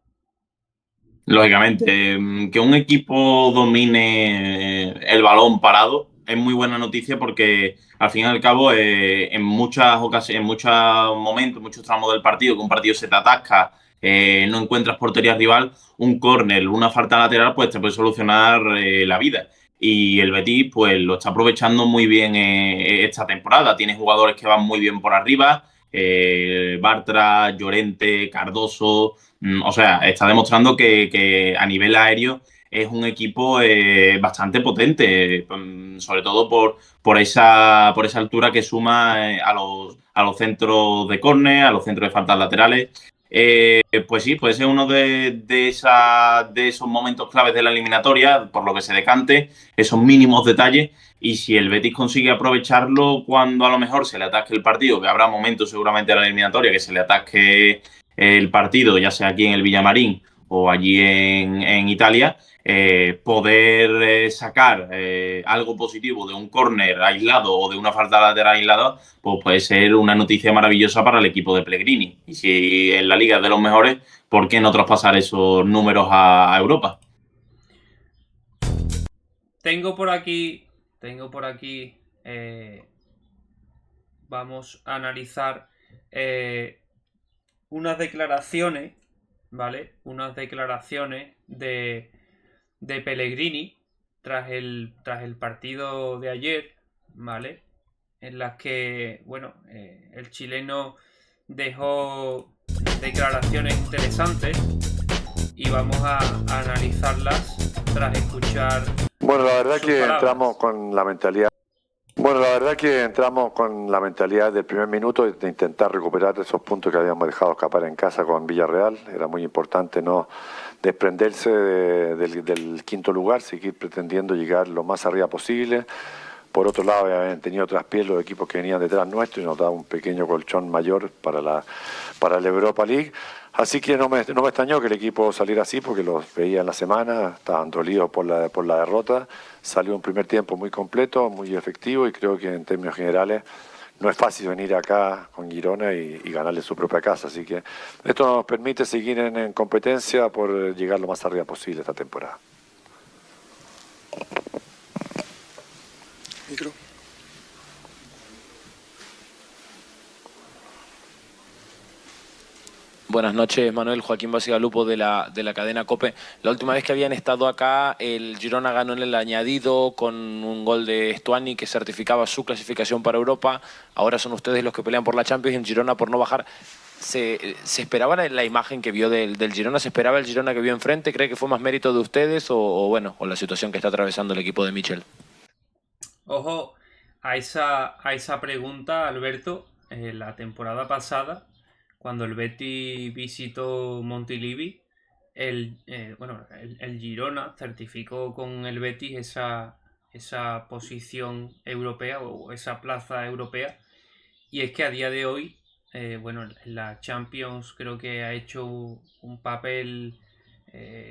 Lógicamente, que un equipo domine el balón parado es muy buena noticia porque al fin y al cabo en muchas ocasiones, en muchos momentos, muchos tramos del partido, que un partido se te atasca, no encuentras portería rival, un córner, una falta lateral, pues te puede solucionar la vida. Y el Betis pues lo está aprovechando muy bien esta temporada. Tiene jugadores que van muy bien por arriba, Bartra, Llorente, Cardoso. O sea, está demostrando que a nivel aéreo es un equipo bastante potente, sobre todo por esa altura que suma a los centros de córner, a los centros de faltas laterales. Pues sí, puede ser uno de esos momentos claves de la eliminatoria, por lo que se decante, esos mínimos detalles. Y si el Betis consigue aprovecharlo cuando a lo mejor se le atasque el partido, que habrá momentos seguramente en la eliminatoria que se le atasque el partido, ya sea aquí en el Villamarín o allí en Italia, poder sacar algo positivo de un córner aislado o de una falta lateral aislada, pues puede ser una noticia maravillosa para el equipo de Pellegrini. Y si en la liga es de los mejores, ¿por qué no traspasar esos números a Europa? Tengo por aquí, vamos a analizar unas declaraciones, ¿vale? Unas declaraciones de Pellegrini tras el partido de ayer, ¿vale? En las que, bueno, el chileno dejó declaraciones interesantes y vamos a analizarlas tras escuchar. Bueno, la verdad que palabras. entramos con la mentalidad. Bueno, la verdad que entramos con la mentalidad del primer minuto de intentar recuperar esos puntos que habíamos dejado escapar en casa con Villarreal. Era muy importante no desprenderse del quinto lugar, seguir pretendiendo llegar lo más arriba posible, Por otro lado, habían tenido traspiés los equipos que venían detrás nuestro y nos da un pequeño colchón mayor para la Europa League. Así que no me extrañó que el equipo saliera así, porque los veía en la semana, estaban dolidos por la derrota. Salió un primer tiempo muy completo, muy efectivo, y creo que en términos generales no es fácil venir acá con Girona y ganarle su propia casa. Así que esto nos permite seguir en competencia por llegar lo más arriba posible esta temporada. Micro. Buenas noches, Manuel. Joaquín Basigalupo de la cadena COPE. La última vez que habían estado acá, el Girona ganó en el añadido con un gol de Stuani que certificaba su clasificación para Europa. Ahora son ustedes los que pelean por la Champions y el Girona por no bajar. ¿Se esperaba la imagen que vio del Girona? ¿Se esperaba el Girona que vio enfrente? ¿Cree que fue más mérito de ustedes o la situación que está atravesando el equipo de Michel? Ojo a esa pregunta, Alberto. La temporada pasada, cuando el Betis visitó Montilivi, el Girona certificó con el Betis esa posición europea o esa plaza europea. Y es que a día de hoy, en la Champions creo que ha hecho un papel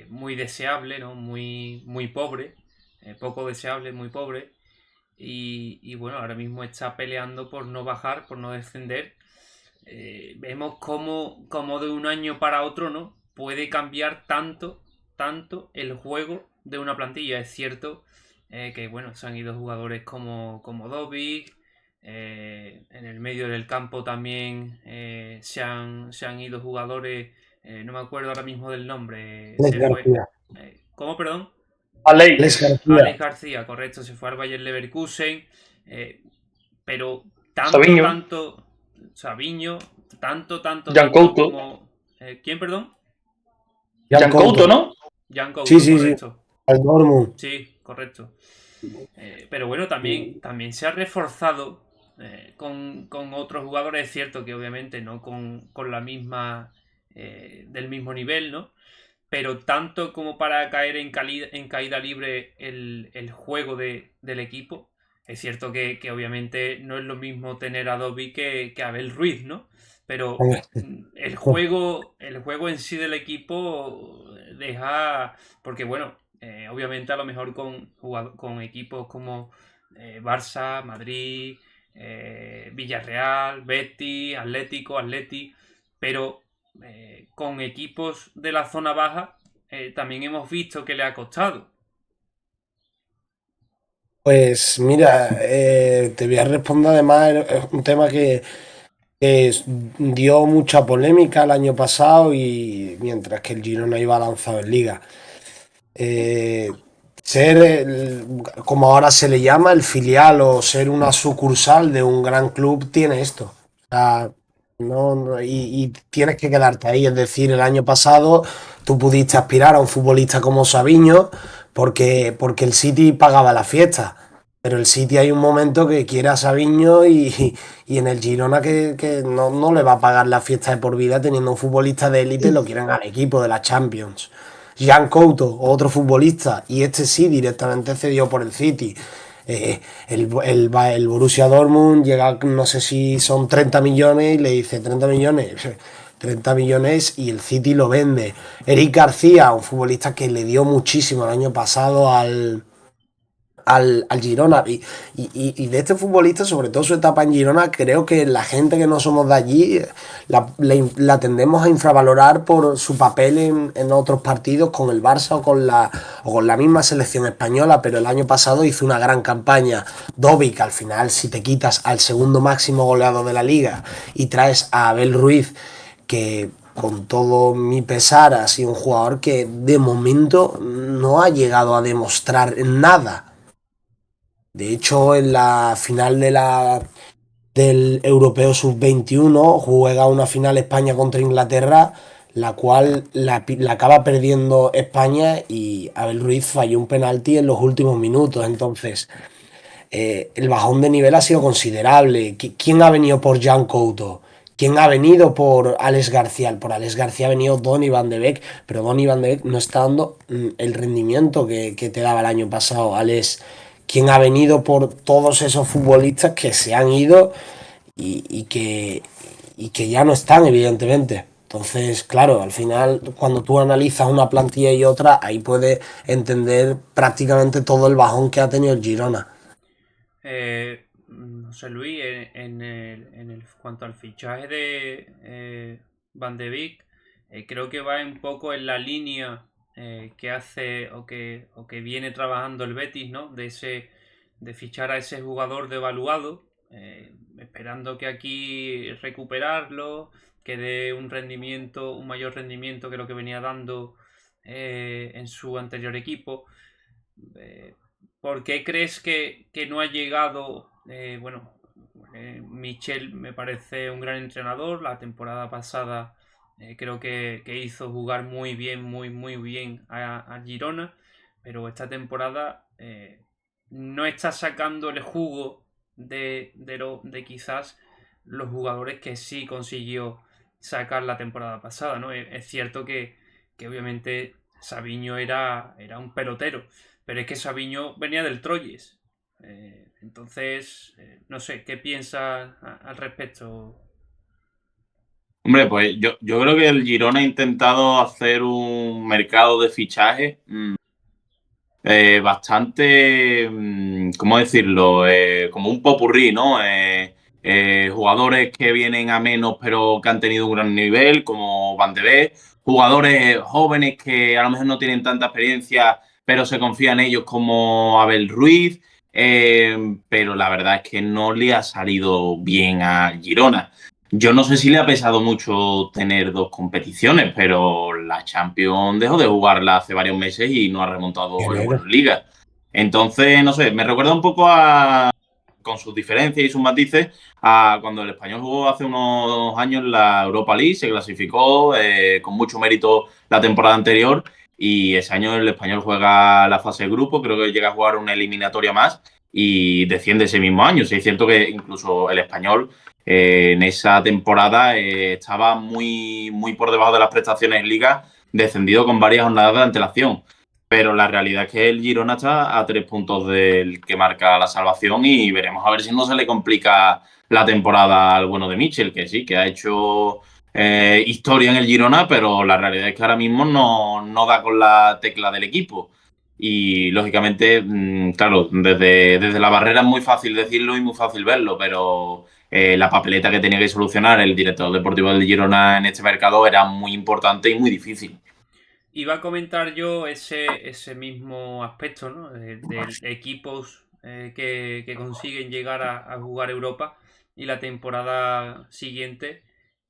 muy deseable, ¿no? Muy, muy pobre, poco deseable, muy pobre. Y bueno, ahora mismo está peleando por no bajar, por no descender. Vemos cómo de un año para otro, ¿no?, puede cambiar tanto el juego de una plantilla. Es cierto que bueno, se han ido jugadores como Dobbik, en el medio del campo también se han ido jugadores, no me acuerdo ahora mismo del nombre. ¿Cómo, perdón? Alex Alex García, correcto, se fue al Bayer Leverkusen, pero Savinho, tanto Jan Couto. como... ¿Quién, perdón? Jan Couto, ¿no? Jan Couto, Sí. correcto. Al Dortmund. Sí, correcto. Pero bueno, también se ha reforzado con otros jugadores. Es cierto que obviamente no con la misma del mismo nivel, ¿no? Pero tanto como para caer en caída libre el juego del equipo. Es cierto que obviamente no es lo mismo tener a Dobby que a Abel Ruiz, ¿no? Pero el juego en sí del equipo deja... Porque bueno, obviamente a lo mejor con equipos como Barça, Madrid, Villarreal, Betis, Atleti, pero con equipos de la zona baja también hemos visto que le ha costado. Pues mira, te voy a responder. Además, es un tema que dio mucha polémica el año pasado, y mientras que el Girona iba lanzado en Liga. Ser, como ahora se le llama, el filial o ser una sucursal de un gran club tiene esto. O sea, y tienes que quedarte ahí. Es decir, el año pasado tú pudiste aspirar a un futbolista como Savinho porque el City pagaba la fiesta. Pero el City hay un momento que quiere a Savinho y en el Girona que no le va a pagar la fiesta de por vida teniendo un futbolista de élite, lo quieren al equipo de la Champions. Jan Couto, otro futbolista, y este sí directamente cedió por el City. El Borussia Dortmund llega, no sé si son 30 millones, y le dice 30 millones y el City lo vende. Eric García, un futbolista que le dio muchísimo el año pasado al Girona, y de este futbolista, sobre todo su etapa en Girona, creo que la gente que no somos de allí la tendemos a infravalorar por su papel en otros partidos con el Barça o con la misma selección española. Pero el año pasado hizo una gran campaña. Dobbik, al final, si te quitas al segundo máximo goleador de la liga y traes a Abel Ruiz, que con todo mi pesar ha sido un jugador que de momento no ha llegado a demostrar nada. De hecho, en la final del Europeo Sub-21 juega una final España contra Inglaterra, la cual la acaba perdiendo España, y Abel Ruiz falló un penalti en los últimos minutos. Entonces, el bajón de nivel ha sido considerable. ¿Quién ha venido por Jan Couto? ¿Quién ha venido por Alex García? Por Alex García ha venido Donny van de Beek, pero Donny van de Beek no está dando el rendimiento que te daba el año pasado. Alex, quién ha venido por todos esos futbolistas que se han ido y que ya no están, evidentemente. Entonces, claro, al final, cuando tú analizas una plantilla y otra, ahí puedes entender prácticamente todo el bajón que ha tenido el Girona. José Luis, en cuanto al fichaje de Van de Beek, creo que va un poco en la línea que hace o que viene trabajando el Betis, ¿no? De fichar a ese jugador devaluado, esperando que aquí recuperarlo, que dé un mayor rendimiento que lo que venía dando en su anterior equipo. ¿Por qué crees que no ha llegado? Bueno, Michel me parece un gran entrenador. La temporada pasada creo que hizo jugar muy bien, muy bien a Girona. Pero esta temporada no está sacando el jugo de quizás los jugadores que sí consiguió sacar la temporada pasada, ¿no? Es cierto que obviamente Sabiño era un pelotero, pero es que Sabiño venía del Troyes. Entonces, no sé, ¿qué piensas al respecto? Hombre, pues yo creo que el Girona ha intentado hacer un mercado de fichajes bastante, ¿cómo decirlo? Como un popurrí, ¿no? Jugadores que vienen a menos pero que han tenido un gran nivel, como Van de Beek, jugadores jóvenes que a lo mejor no tienen tanta experiencia, pero se confía en ellos, como Abel Ruiz, pero la verdad es que no le ha salido bien a Girona. Yo no sé si le ha pesado mucho tener dos competiciones, pero la Champions dejó de jugarla hace varios meses y no ha remontado el vuelo en Liga. Entonces, no sé, me recuerda un poco con sus diferencias y sus matices, a cuando el Español jugó hace unos años la Europa League, se clasificó con mucho mérito la temporada anterior y ese año el Español juega la fase de grupo, creo que llega a jugar una eliminatoria más y desciende ese mismo año. Sí, es cierto que incluso el Español en esa temporada estaba muy por debajo de las prestaciones en Liga, descendido con varias jornadas de antelación. Pero la realidad es que el Girona está a 3 puntos del que marca la salvación y veremos a ver si no se le complica la temporada al bueno de Michel, que sí, que ha hecho historia en el Girona, pero la realidad es que ahora mismo no da con la tecla del equipo. Y lógicamente, claro, desde la barrera es muy fácil decirlo y muy fácil verlo, pero la papeleta que tenía que solucionar el director deportivo del Girona en este mercado era muy importante y muy difícil. Iba a comentar yo ese mismo aspecto, ¿no? De equipos que consiguen llegar a jugar Europa y la temporada siguiente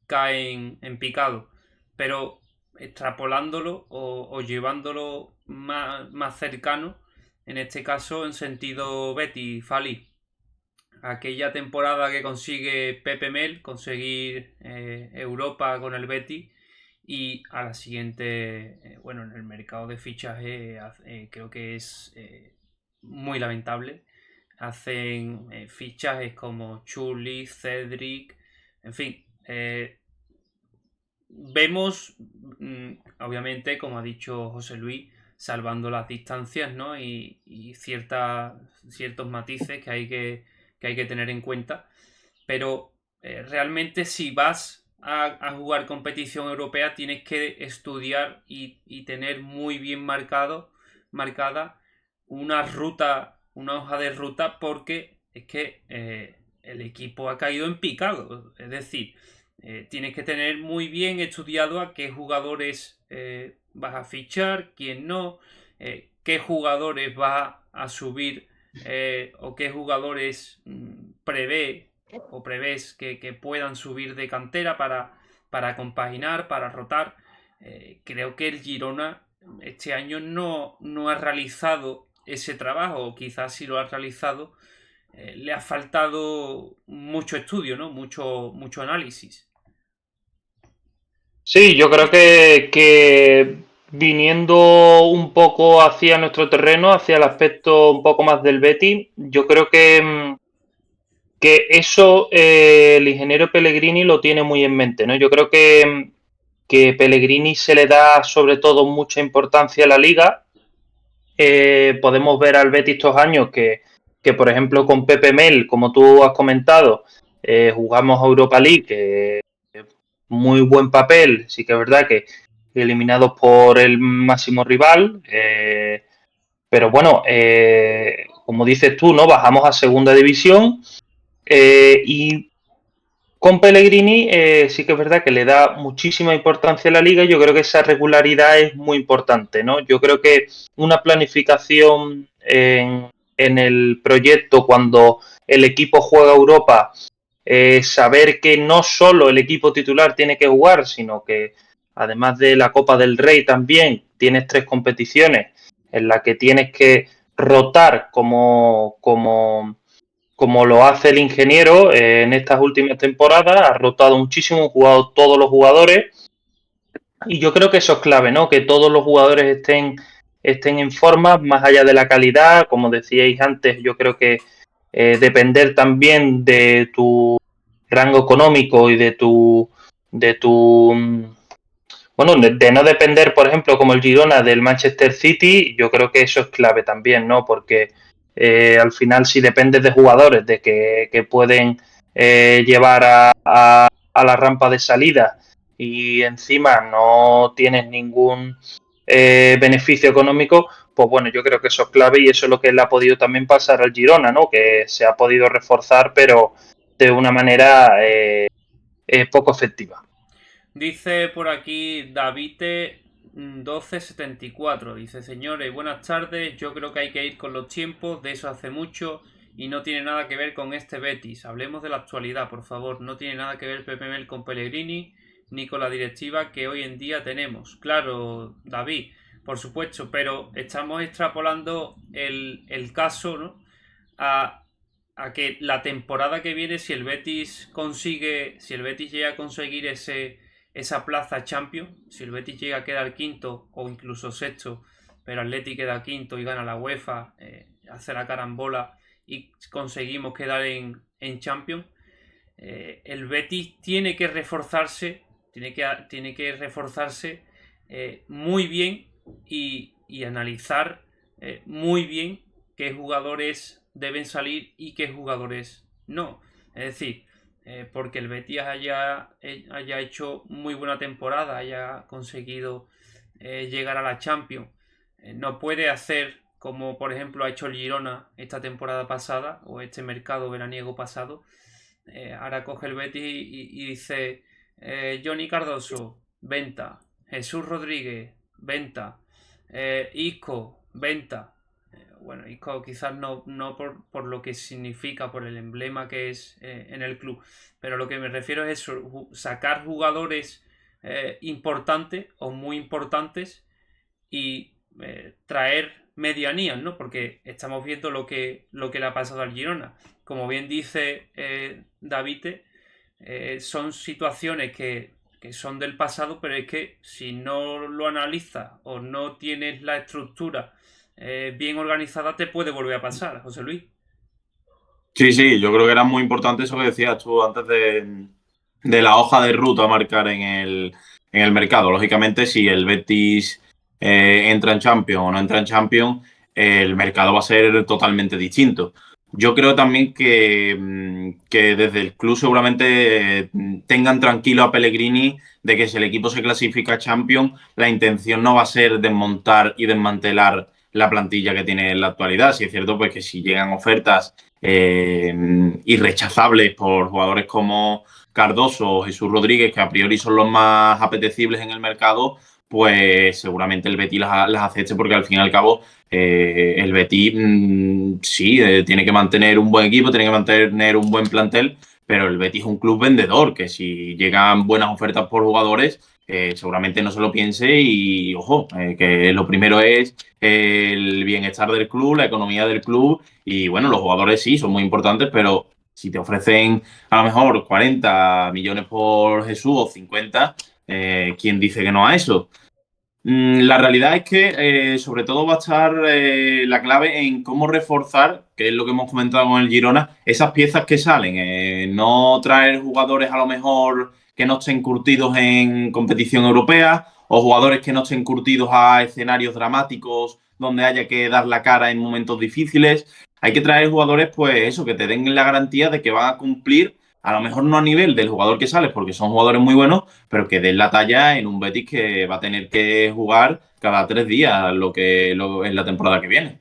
caen en picado. Pero extrapolándolo o llevándolo más cercano, en este caso en sentido Betty Fali. Aquella temporada que consigue Pepe Mel, conseguir Europa con el Betis y a la siguiente, bueno, en el mercado de fichaje creo que es muy lamentable. Hacen fichajes como Chuli, Cedric, en fin. Vemos, obviamente, como ha dicho José Luis, salvando las distancias, ¿no? Y ciertos matices que hay que tener en cuenta. Pero realmente si vas a jugar competición europea tienes que estudiar y tener muy bien marcada una hoja de ruta porque es que el equipo ha caído en picado. Es decir, tienes que tener muy bien estudiado a qué jugadores vas a fichar, quién no, qué jugadores vas a subir o qué jugadores prevé o prevés que puedan subir de cantera para compaginar, para rotar. Creo que el Girona este año no ha realizado ese trabajo, o quizás si lo ha realizado, le ha faltado mucho estudio, ¿no? Mucho análisis. Sí, yo creo que viniendo un poco hacia nuestro terreno, hacia el aspecto un poco más del Betis, yo creo que eso el ingeniero Pellegrini lo tiene muy en mente, ¿no? Yo creo que Pellegrini se le da sobre todo mucha importancia a la liga podemos ver al Betis estos años que por ejemplo, con Pepe Mel, como tú has comentado, jugamos a Europa League, que muy buen papel, sí que es verdad que eliminados por el máximo rival, pero bueno, como dices tú, ¿no? Bajamos a segunda división y con Pellegrini sí que es verdad que le da muchísima importancia a la liga y yo creo que esa regularidad es muy importante, ¿no? Yo creo que una planificación en el proyecto cuando el equipo juega Europa, saber que no solo el equipo titular tiene que jugar, sino que además de la Copa del Rey también tienes 3 competiciones en las que tienes que rotar como lo hace el ingeniero en estas últimas temporadas, ha rotado muchísimo, han jugado todos los jugadores y yo creo que eso es clave, ¿no? Que todos los jugadores estén en forma, más allá de la calidad, como decíais antes, yo creo que depender también de tu rango económico y de tu bueno, de no depender, por ejemplo, como el Girona del Manchester City, yo creo que eso es clave también, ¿no? Porque al final si dependes de jugadores de que pueden llevar a la rampa de salida y encima no tienes ningún beneficio económico, pues bueno, yo creo que eso es clave y eso es lo que le ha podido también pasar al Girona, ¿no? Que se ha podido reforzar, pero de una manera poco efectiva. Dice por aquí Davite 1274. Dice: señores, buenas tardes. Yo creo que hay que ir con los tiempos. De eso hace mucho. Y no tiene nada que ver con este Betis. Hablemos de la actualidad, por favor. No tiene nada que ver Pepe Mel con Pellegrini, ni con la directiva que hoy en día tenemos. Claro, David, por supuesto. Pero estamos extrapolando el caso, ¿no? a que la temporada que viene, si el Betis llega a conseguir esa plaza Champions, si el Betis llega a quedar quinto o incluso sexto, pero Atleti queda quinto y gana la UEFA, hace la carambola y conseguimos quedar en Champions, el Betis tiene que reforzarse, muy bien y analizar muy bien qué jugadores deben salir y qué jugadores no. Es decir, porque el Betis haya hecho muy buena temporada, haya conseguido llegar a la Champions, no puede hacer como por ejemplo ha hecho el Girona esta temporada pasada o este mercado veraniego pasado. Ahora coge el Betis y dice Johnny Cardoso, venta. Jesús Rodríguez, venta. Isco, venta. Bueno, Isco quizás no por lo que significa, por el emblema que es en el club, pero lo que me refiero es eso, sacar jugadores importantes o muy importantes y traer medianías, ¿no? Porque estamos viendo lo que le ha pasado al Girona. Como bien dice Davite, son situaciones que son del pasado, pero es que si no lo analizas o no tienes la estructura bien organizada, te puede volver a pasar, José Luis. Sí, yo creo que era muy importante eso que decías tú antes de la hoja de ruta a marcar en el mercado. Lógicamente, si el Betis entra en Champions o no entra en Champions, el mercado va a ser totalmente distinto. Yo creo también que desde el club seguramente tengan tranquilo a Pellegrini de que si el equipo se clasifica a Champions, la intención no va a ser desmontar y desmantelar la plantilla que tiene en la actualidad. Si es cierto, pues que si llegan ofertas irrechazables por jugadores como Cardoso o Jesús Rodríguez, que a priori son los más apetecibles en el mercado, pues seguramente el Betis las acepte porque al fin y al cabo el Betis sí, tiene que mantener un buen equipo, tiene que mantener un buen plantel, pero el Betis es un club vendedor, que si llegan buenas ofertas por jugadores, seguramente no se lo piense y, ojo, que lo primero es el bienestar del club, la economía del club y, bueno, los jugadores sí, son muy importantes, pero si te ofrecen a lo mejor 40 millones por Jesús o 50, ¿quién dice que no a eso? La realidad es que sobre todo va a estar la clave en cómo reforzar, que es lo que hemos comentado con el Girona, esas piezas que salen. No traer jugadores a lo mejor que no estén curtidos en competición europea o jugadores que no estén curtidos a escenarios dramáticos donde haya que dar la cara en momentos difíciles. Hay que traer jugadores, pues eso, que te den la garantía de que van a cumplir, a lo mejor no a nivel del jugador que sale, porque son jugadores muy buenos, pero que den la talla en un Betis que va a tener que jugar cada 3 días en la temporada que viene.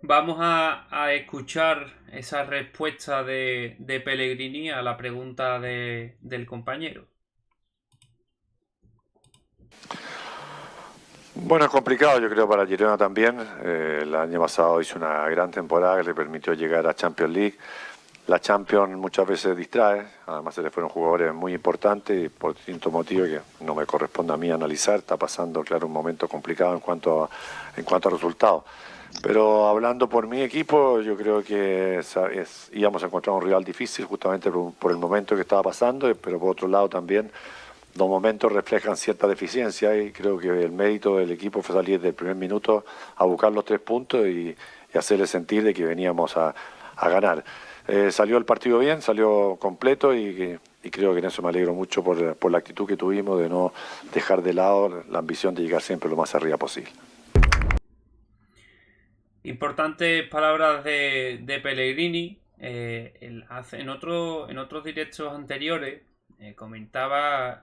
Vamos a escuchar esa respuesta de Pellegrini a la pregunta del compañero. Bueno, es complicado yo creo para Girona también. El año pasado hizo una gran temporada que le permitió llegar a Champions League. La Champions muchas veces distrae, además se le fueron jugadores muy importantes y por distintos motivos que no me corresponde a mí analizar. Está pasando, claro, un momento complicado en cuanto a resultados. Pero hablando por mi equipo, yo creo que íbamos a encontrar un rival difícil justamente por el momento que estaba pasando, pero por otro lado también los momentos reflejan cierta deficiencia y creo que el mérito del equipo fue salir del primer minuto a buscar los 3 puntos y hacerle sentir de que veníamos a ganar. Salió el partido bien, salió completo y creo que en eso me alegro mucho por la actitud que tuvimos de no dejar de lado la ambición de llegar siempre lo más arriba posible. Importantes palabras de Pellegrini. En otros directos anteriores comentaba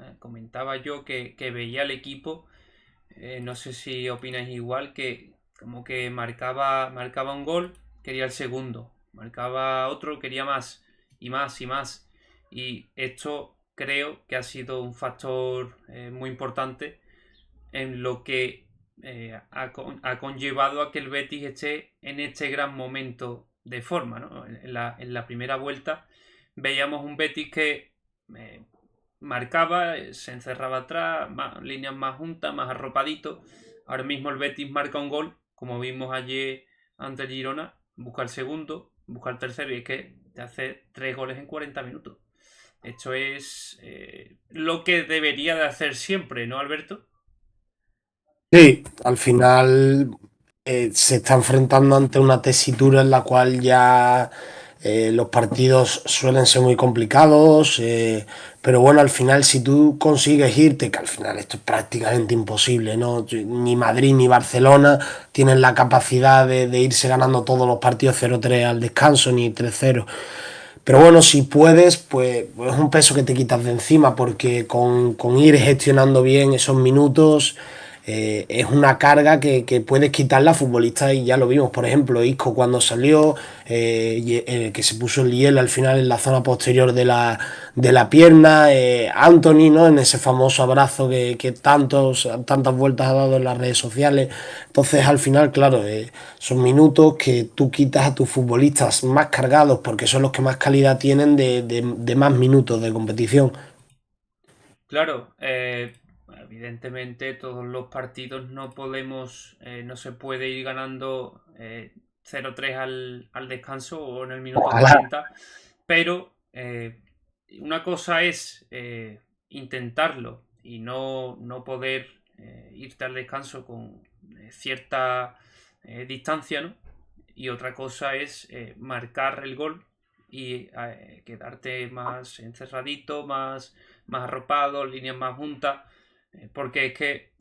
yo que veía al equipo, no sé si opináis igual, que como que marcaba un gol, quería el segundo, marcaba otro, quería más y más y más. Y esto creo que ha sido un factor muy importante en lo que ha conllevado a que el Betis esté en este gran momento de forma, ¿no? En la primera vuelta veíamos un Betis que marcaba, se encerraba atrás, líneas más juntas, más arropadito. Ahora mismo el Betis marca un gol, como vimos ayer ante el Girona, busca el segundo, busca el tercero y es que te hace 3 goles en 40 minutos. Esto es lo que debería de hacer siempre, ¿no, Alberto? Sí, al final se está enfrentando ante una tesitura en la cual ya los partidos suelen ser muy complicados, pero bueno, al final si tú consigues irte, que al final esto es prácticamente imposible, ¿no? Ni Madrid ni Barcelona tienen la capacidad de irse ganando todos los partidos 0-3 al descanso, ni 3-0. Pero bueno, si puedes, pues es un peso que te quitas de encima, porque con ir gestionando bien esos minutos es una carga que puedes quitarle a futbolistas y ya lo vimos. Por ejemplo, Isco cuando salió, que se puso el hielo al final en la zona posterior de la pierna, Anthony, ¿no? En ese famoso abrazo que tantas vueltas ha dado en las redes sociales. Entonces, al final, claro, son minutos que tú quitas a tus futbolistas más cargados porque son los que más calidad tienen de más minutos de competición. Claro, evidentemente todos los partidos no se puede ir ganando 0-3 al descanso o en el minuto Ojalá. 40, pero una cosa es intentarlo y no poder irte al descanso con cierta distancia, ¿no? Y otra cosa es marcar el gol y quedarte más encerradito, más arropado, líneas más juntas, porque es que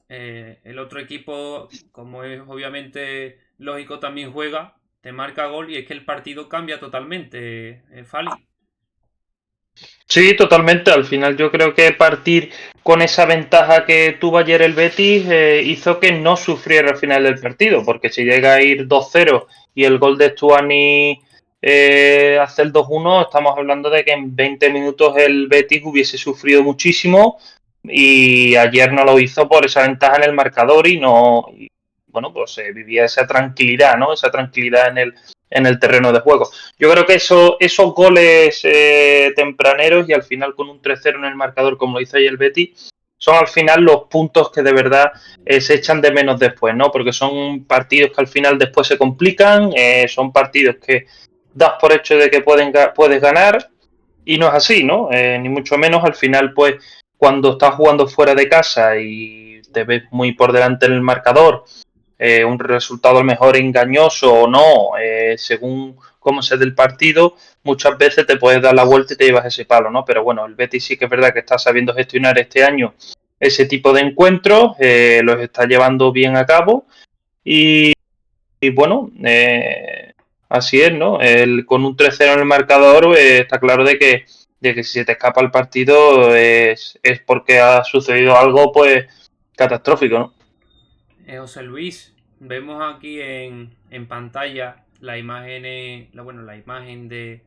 el otro equipo, como es obviamente lógico, también juega, te marca gol y es que el partido cambia totalmente, Fali. Sí, totalmente. Al final yo creo que partir con esa ventaja que tuvo ayer el Betis hizo que no sufriera al final del partido, porque si llega a ir 2-0 y el gol de Stuani hace el 2-1, estamos hablando de que en 20 minutos el Betis hubiese sufrido muchísimo y ayer no lo hizo por esa ventaja en el marcador y bueno, pues vivía esa tranquilidad, ¿no? Esa tranquilidad en el terreno de juego. Yo creo que esos goles tempraneros y al final con un 3-0 en el marcador, como lo hizo ahí el Betis, son al final los puntos que de verdad se echan de menos después, ¿no? Porque son partidos que al final después se complican, son partidos que das por hecho de que puedes ganar y no es así, ¿no? Ni mucho menos. Al final, pues, cuando estás jugando fuera de casa y te ves muy por delante en el marcador, un resultado a lo mejor engañoso o no, según cómo se dé el partido, muchas veces te puedes dar la vuelta y te llevas ese palo, ¿no? Pero bueno, el Betis sí que es verdad que está sabiendo gestionar este año ese tipo de encuentros, los está llevando bien a cabo Y, y bueno, así es, ¿no? Con un 3-0 en el marcador, está claro de que si se te escapa el partido es porque ha sucedido algo pues catastrófico, ¿no? José Luis, vemos aquí en pantalla la imagen, la imagen de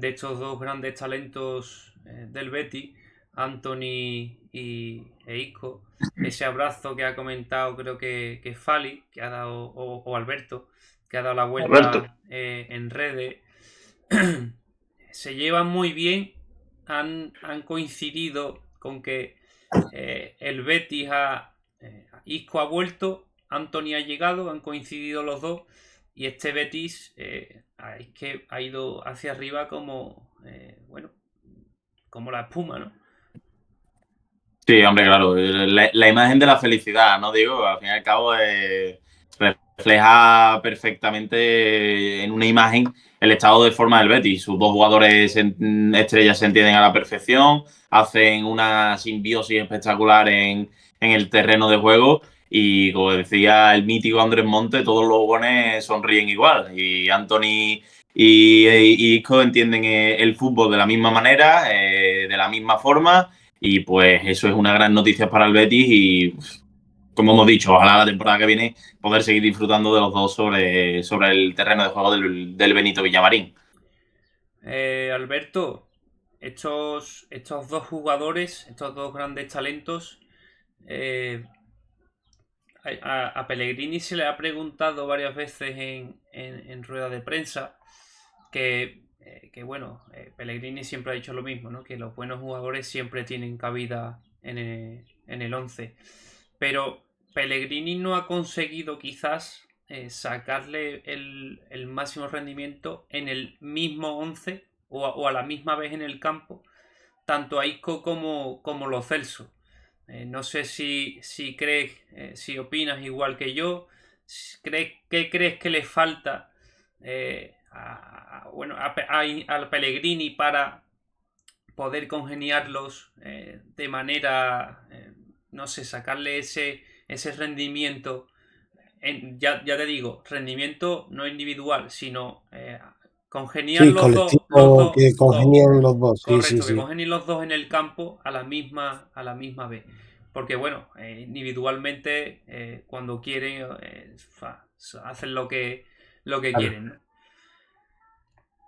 estos dos grandes talentos del Betis, Anthony e Isco. Ese abrazo que ha comentado, creo que Fali, que ha dado, o Alberto, que ha dado la Alberto. vuelta en redes. Se llevan muy bien, han coincidido con que el Betis Isco ha vuelto, Anthony ha llegado, han coincidido los dos y este Betis es que ha ido hacia arriba como, como la espuma, ¿no? Sí, hombre, claro. La imagen de la felicidad, ¿no? Digo, al fin y al cabo refleja perfectamente en una imagen el estado de forma del Betis. Sus dos jugadores estrellas se entienden a la perfección, hacen una simbiosis espectacular en el terreno de juego y, como decía el mítico Andrés Monte, todos los jugones sonríen igual. Y Anthony y Isco entienden el fútbol de la misma manera, de la misma forma. Y pues eso es una gran noticia para el Betis y, como hemos dicho, ojalá la temporada que viene poder seguir disfrutando de los dos sobre el terreno de juego del Benito Villamarín. Alberto, estos dos jugadores, estos dos grandes talentos, a Pellegrini se le ha preguntado varias veces en rueda de prensa que bueno, Pellegrini siempre ha dicho lo mismo, ¿no? Que los buenos jugadores siempre tienen cabida en el 11. Pero Pellegrini no ha conseguido quizás sacarle el máximo rendimiento en el mismo 11 o a la misma vez en el campo, tanto a Isco como Lo Celso. No sé si crees, si opinas igual que yo, ¿qué crees que le falta al Pellegrini para poder congeniarlos de manera, no sé, sacarle ese rendimiento, ya te digo, rendimiento no individual, sino congeniar Sí, los colectivo dos, que congenian los dos, sí, sí, correcto, que sí. congenien los dos en el campo a la misma vez. Porque bueno, individualmente cuando quieren hacen lo que Claro. quieren, ¿no?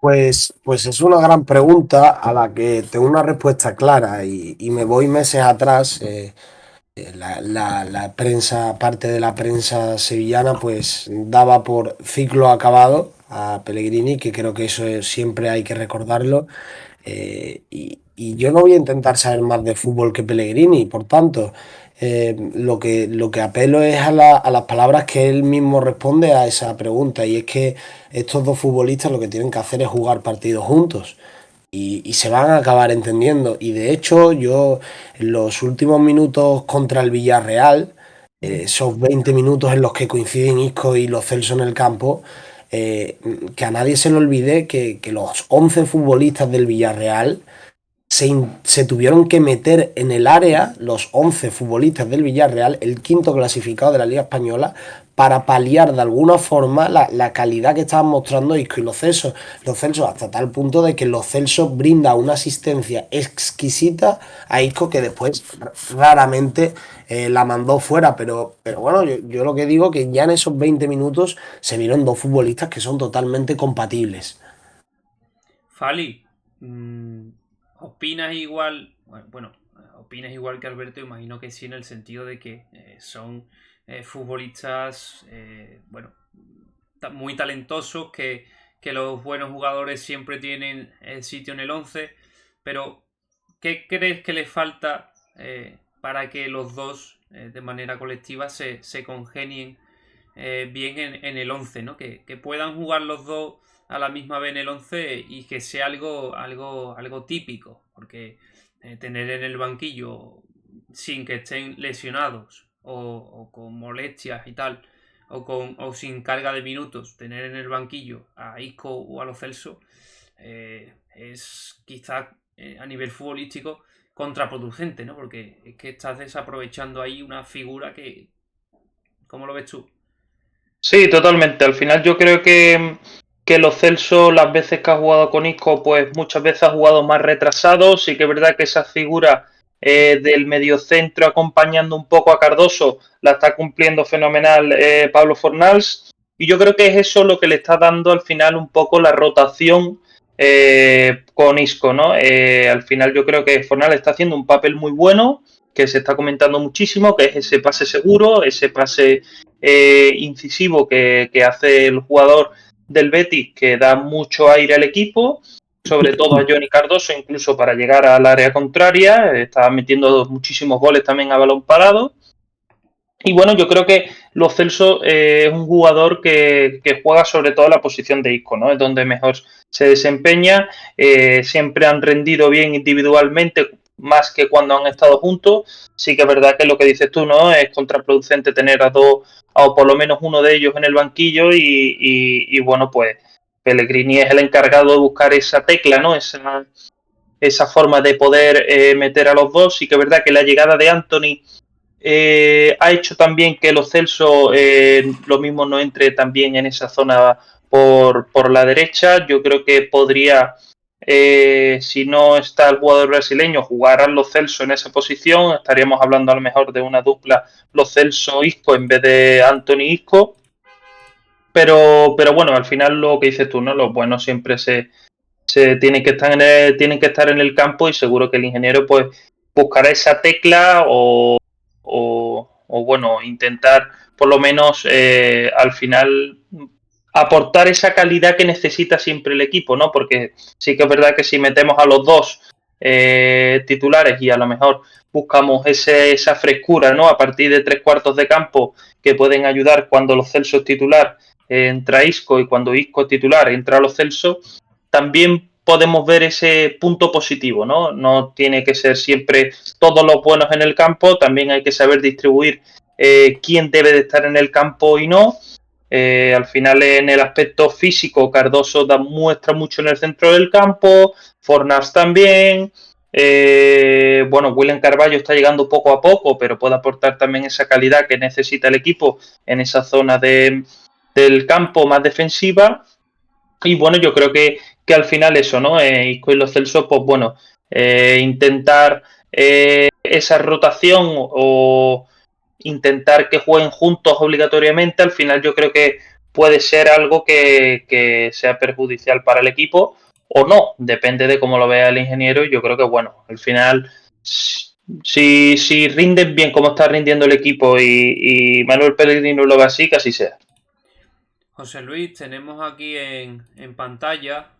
Pues es una gran pregunta a la que tengo una respuesta clara y me voy meses atrás. La prensa, parte de la prensa sevillana, pues daba por ciclo acabado a Pellegrini, que creo que siempre hay que recordarlo. Y yo no voy a intentar saber más de fútbol que Pellegrini, por tanto, lo que apelo es a las palabras que él mismo responde a esa pregunta, y es que estos dos futbolistas lo que tienen que hacer es jugar partidos juntos. Y se van a acabar entendiendo. Y de hecho, yo en los últimos minutos contra el Villarreal, esos 20 minutos en los que coinciden Isco y Lo Celso en el campo, que a nadie se le olvide que los 11 futbolistas del Villarreal se tuvieron que meter en el área, los 11 futbolistas del Villarreal, el quinto clasificado de la Liga Española, para paliar de alguna forma la calidad que estaban mostrando Isco y Lo Celso. Lo Celso, hasta tal punto de que Lo Celso brinda una asistencia exquisita a Isco, que después raramente la mandó fuera. Pero bueno, yo lo que digo que ya en esos 20 minutos se vieron dos futbolistas que son totalmente compatibles. Fali, ¿opinas igual? Bueno, ¿opinas igual que Alberto? Imagino que sí, en el sentido de que son futbolistas, muy talentosos, que los buenos jugadores siempre tienen sitio en el 11, pero ¿qué crees que les falta para que los dos, de manera colectiva, se congenien bien en el 11, ¿no? Que puedan jugar los dos a la misma vez en el 11 y que sea algo típico, porque tener en el banquillo sin que estén lesionados o con molestias y tal, o sin carga de minutos, tener en el banquillo a Isco o a Lo Celso, es quizás a nivel futbolístico contraproducente, ¿no? Porque es que estás desaprovechando ahí una figura que... ¿Cómo lo ves tú? Sí, totalmente. Al final yo creo que Lo Celso, las veces que ha jugado con Isco, pues muchas veces ha jugado más retrasado. Sí que es verdad que esa figura del mediocentro acompañando un poco a Cardoso la está cumpliendo fenomenal Pablo Fornals. Y yo creo que es eso lo que le está dando al final un poco la rotación con Isco, ¿no? Al final yo creo que Fornals está haciendo un papel muy bueno, que se está comentando muchísimo, que es ese pase seguro, ese pase incisivo que hace el jugador del Betis, que da mucho aire al equipo, sobre todo a Johnny Cardoso, incluso para llegar al área contraria, está metiendo muchísimos goles también a balón parado. Y bueno, yo creo que Lo Celso es un jugador que juega sobre todo la posición de Isco, ¿no? Es donde mejor se desempeña, siempre han rendido bien individualmente, más que cuando han estado juntos. Sí que es verdad que lo que dices tú, ¿no? Es contraproducente tener a dos, o por lo menos uno de ellos en el banquillo y bueno, pues Pellegrini es el encargado de buscar esa tecla, ¿no? Esa forma de poder meter a los dos. Sí que es verdad que la llegada de Anthony ha hecho también que Lo Celso lo mismo no entre también en esa zona por la derecha. Yo creo que podría, si no está el jugador brasileño, jugar a Lo Celso en esa posición. Estaríamos hablando a lo mejor de una dupla Lo Celso-Isco en vez de Anthony-Isco. Pero bueno, al final lo que dices tú, ¿no? Los buenos siempre se tienen que estar en el campo y seguro que el ingeniero pues buscará esa tecla o bueno, intentar por lo menos al final aportar esa calidad que necesita siempre el equipo, ¿no? Porque sí que es verdad que si metemos a los dos titulares y a lo mejor buscamos esa frescura, ¿no? A partir de 3/4 de campo que pueden ayudar cuando Lo Celso es titular, entra Isco y cuando Isco es titular entra Lo Celso, también podemos ver ese punto positivo, ¿no? No tiene que ser siempre todos los buenos en el campo, también hay que saber distribuir quién debe de estar en el campo y no. Al final en el aspecto físico Cardoso muestra mucho en el centro del campo, Fornals también, bueno, William Carballo está llegando poco a poco, pero puede aportar también esa calidad que necesita el equipo en esa zona del campo más defensiva. Y bueno, yo creo que al final eso, ¿no? Isco y Lo Celso, pues bueno, intentar esa rotación o intentar que jueguen juntos obligatoriamente, al final yo creo que puede ser algo que sea perjudicial para el equipo o no, depende de cómo lo vea el ingeniero. Y yo creo que bueno, al final si rinden bien como está rindiendo el equipo y Manuel Pellegrini lo ve así, que así sea. José Luis, tenemos aquí en pantalla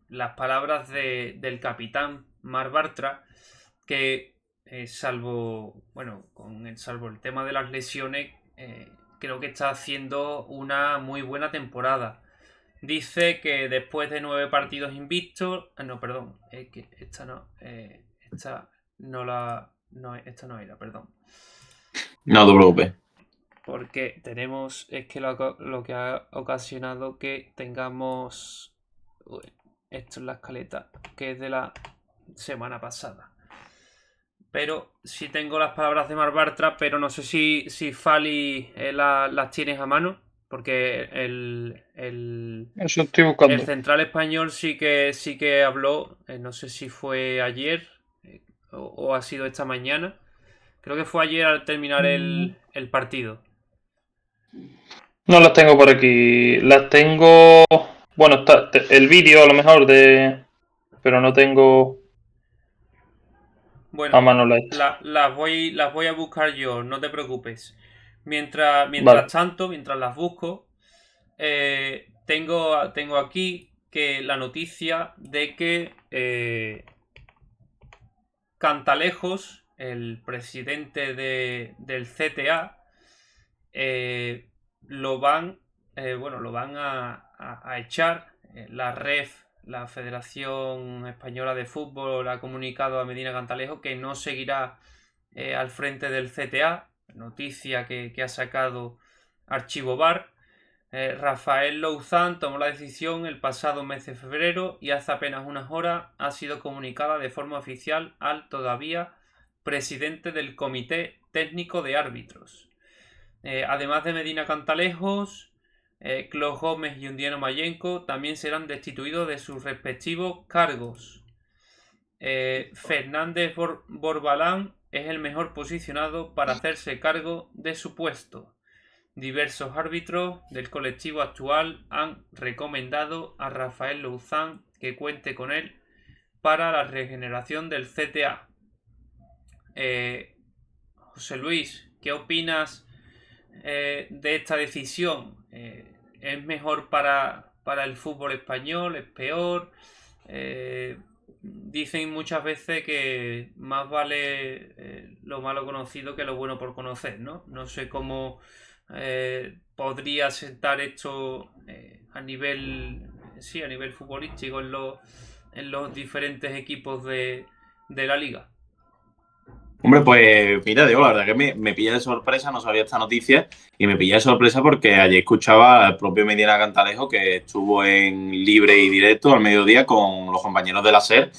las palabras del capitán Marc Bartra, que salvo el tema de las lesiones, creo que está haciendo una muy buena temporada. Dice que después de 9 partidos invictos, no, perdón, que esta no, esta no la, no, esta no era, perdón. No te preocupes. Porque tenemos, es que lo que ha ocasionado que tengamos esto en la escaleta, que es de la semana pasada. Pero sí tengo las palabras de Marc Bartra, pero no sé si Fali las tienes a mano, porque Eso estoy buscando. el central español sí que habló, no sé si fue ayer o ha sido esta mañana. Creo que fue ayer al terminar el partido. No las tengo por aquí. Las tengo. Bueno, está el vídeo a lo mejor pero no tengo Bueno, a mano la esta. las voy a buscar yo, no te preocupes. Mientras Vale. tanto, mientras las busco, tengo aquí que la noticia de que Cantalejos, el presidente del CTA, lo van a echar. La REF, la Federación Española de Fútbol, ha comunicado a Medina Cantalejo que no seguirá al frente del CTA, noticia que ha sacado Archivo Bar. Rafael Louzán tomó la decisión el pasado mes de febrero y hace apenas unas horas ha sido comunicada de forma oficial al todavía presidente del Comité Técnico de Árbitros. Además de Medina Cantalejos, Clos Gómez y Undiano Mayenco también serán destituidos de sus respectivos cargos. Fernández Borbalán es el mejor posicionado para hacerse cargo de su puesto. Diversos árbitros del colectivo actual han recomendado a Rafael Louzán que cuente con él para la regeneración del CTA. José Luis, ¿qué opinas de esta decisión? ¿Es mejor para el fútbol español? ¿Es peor? Dicen muchas veces que más vale lo malo conocido que lo bueno por conocer, ¿no? No sé cómo podría sentar esto a nivel futbolístico en los diferentes equipos de la liga. Hombre, pues mira, Diego, la verdad que me pilla de sorpresa, no sabía esta noticia y me pilla de sorpresa porque ayer escuchaba al propio Medina Cantalejo que estuvo en Libre y Directo al mediodía con los compañeros de la SER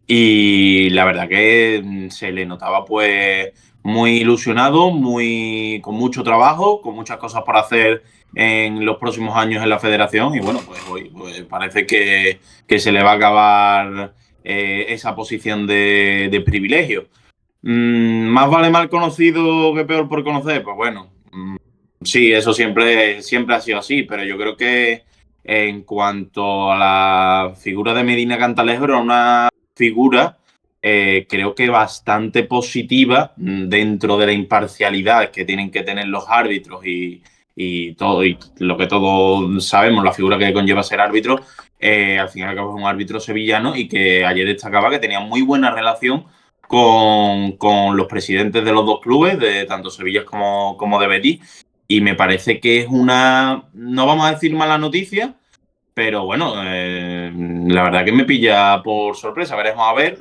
y la verdad que se le notaba pues muy ilusionado, con mucho trabajo, con muchas cosas por hacer en los próximos años en la federación y bueno, pues hoy pues parece que se le va a acabar esa posición de privilegio. ¿Más vale mal conocido que peor por conocer? Pues bueno, sí, eso siempre ha sido así, pero yo creo que en cuanto a la figura de Medina Cantalejo era una figura creo que bastante positiva dentro de la imparcialidad que tienen que tener los árbitros y todo y lo que todos sabemos, la figura que conlleva ser árbitro, al fin y al cabo es un árbitro sevillano y que ayer destacaba que tenía muy buena relación con los presidentes de los dos clubes, de tanto Sevilla como de Betis, y me parece que es una, no vamos a decir mala noticia, pero bueno, la verdad que me pilla por sorpresa. Veremos a ver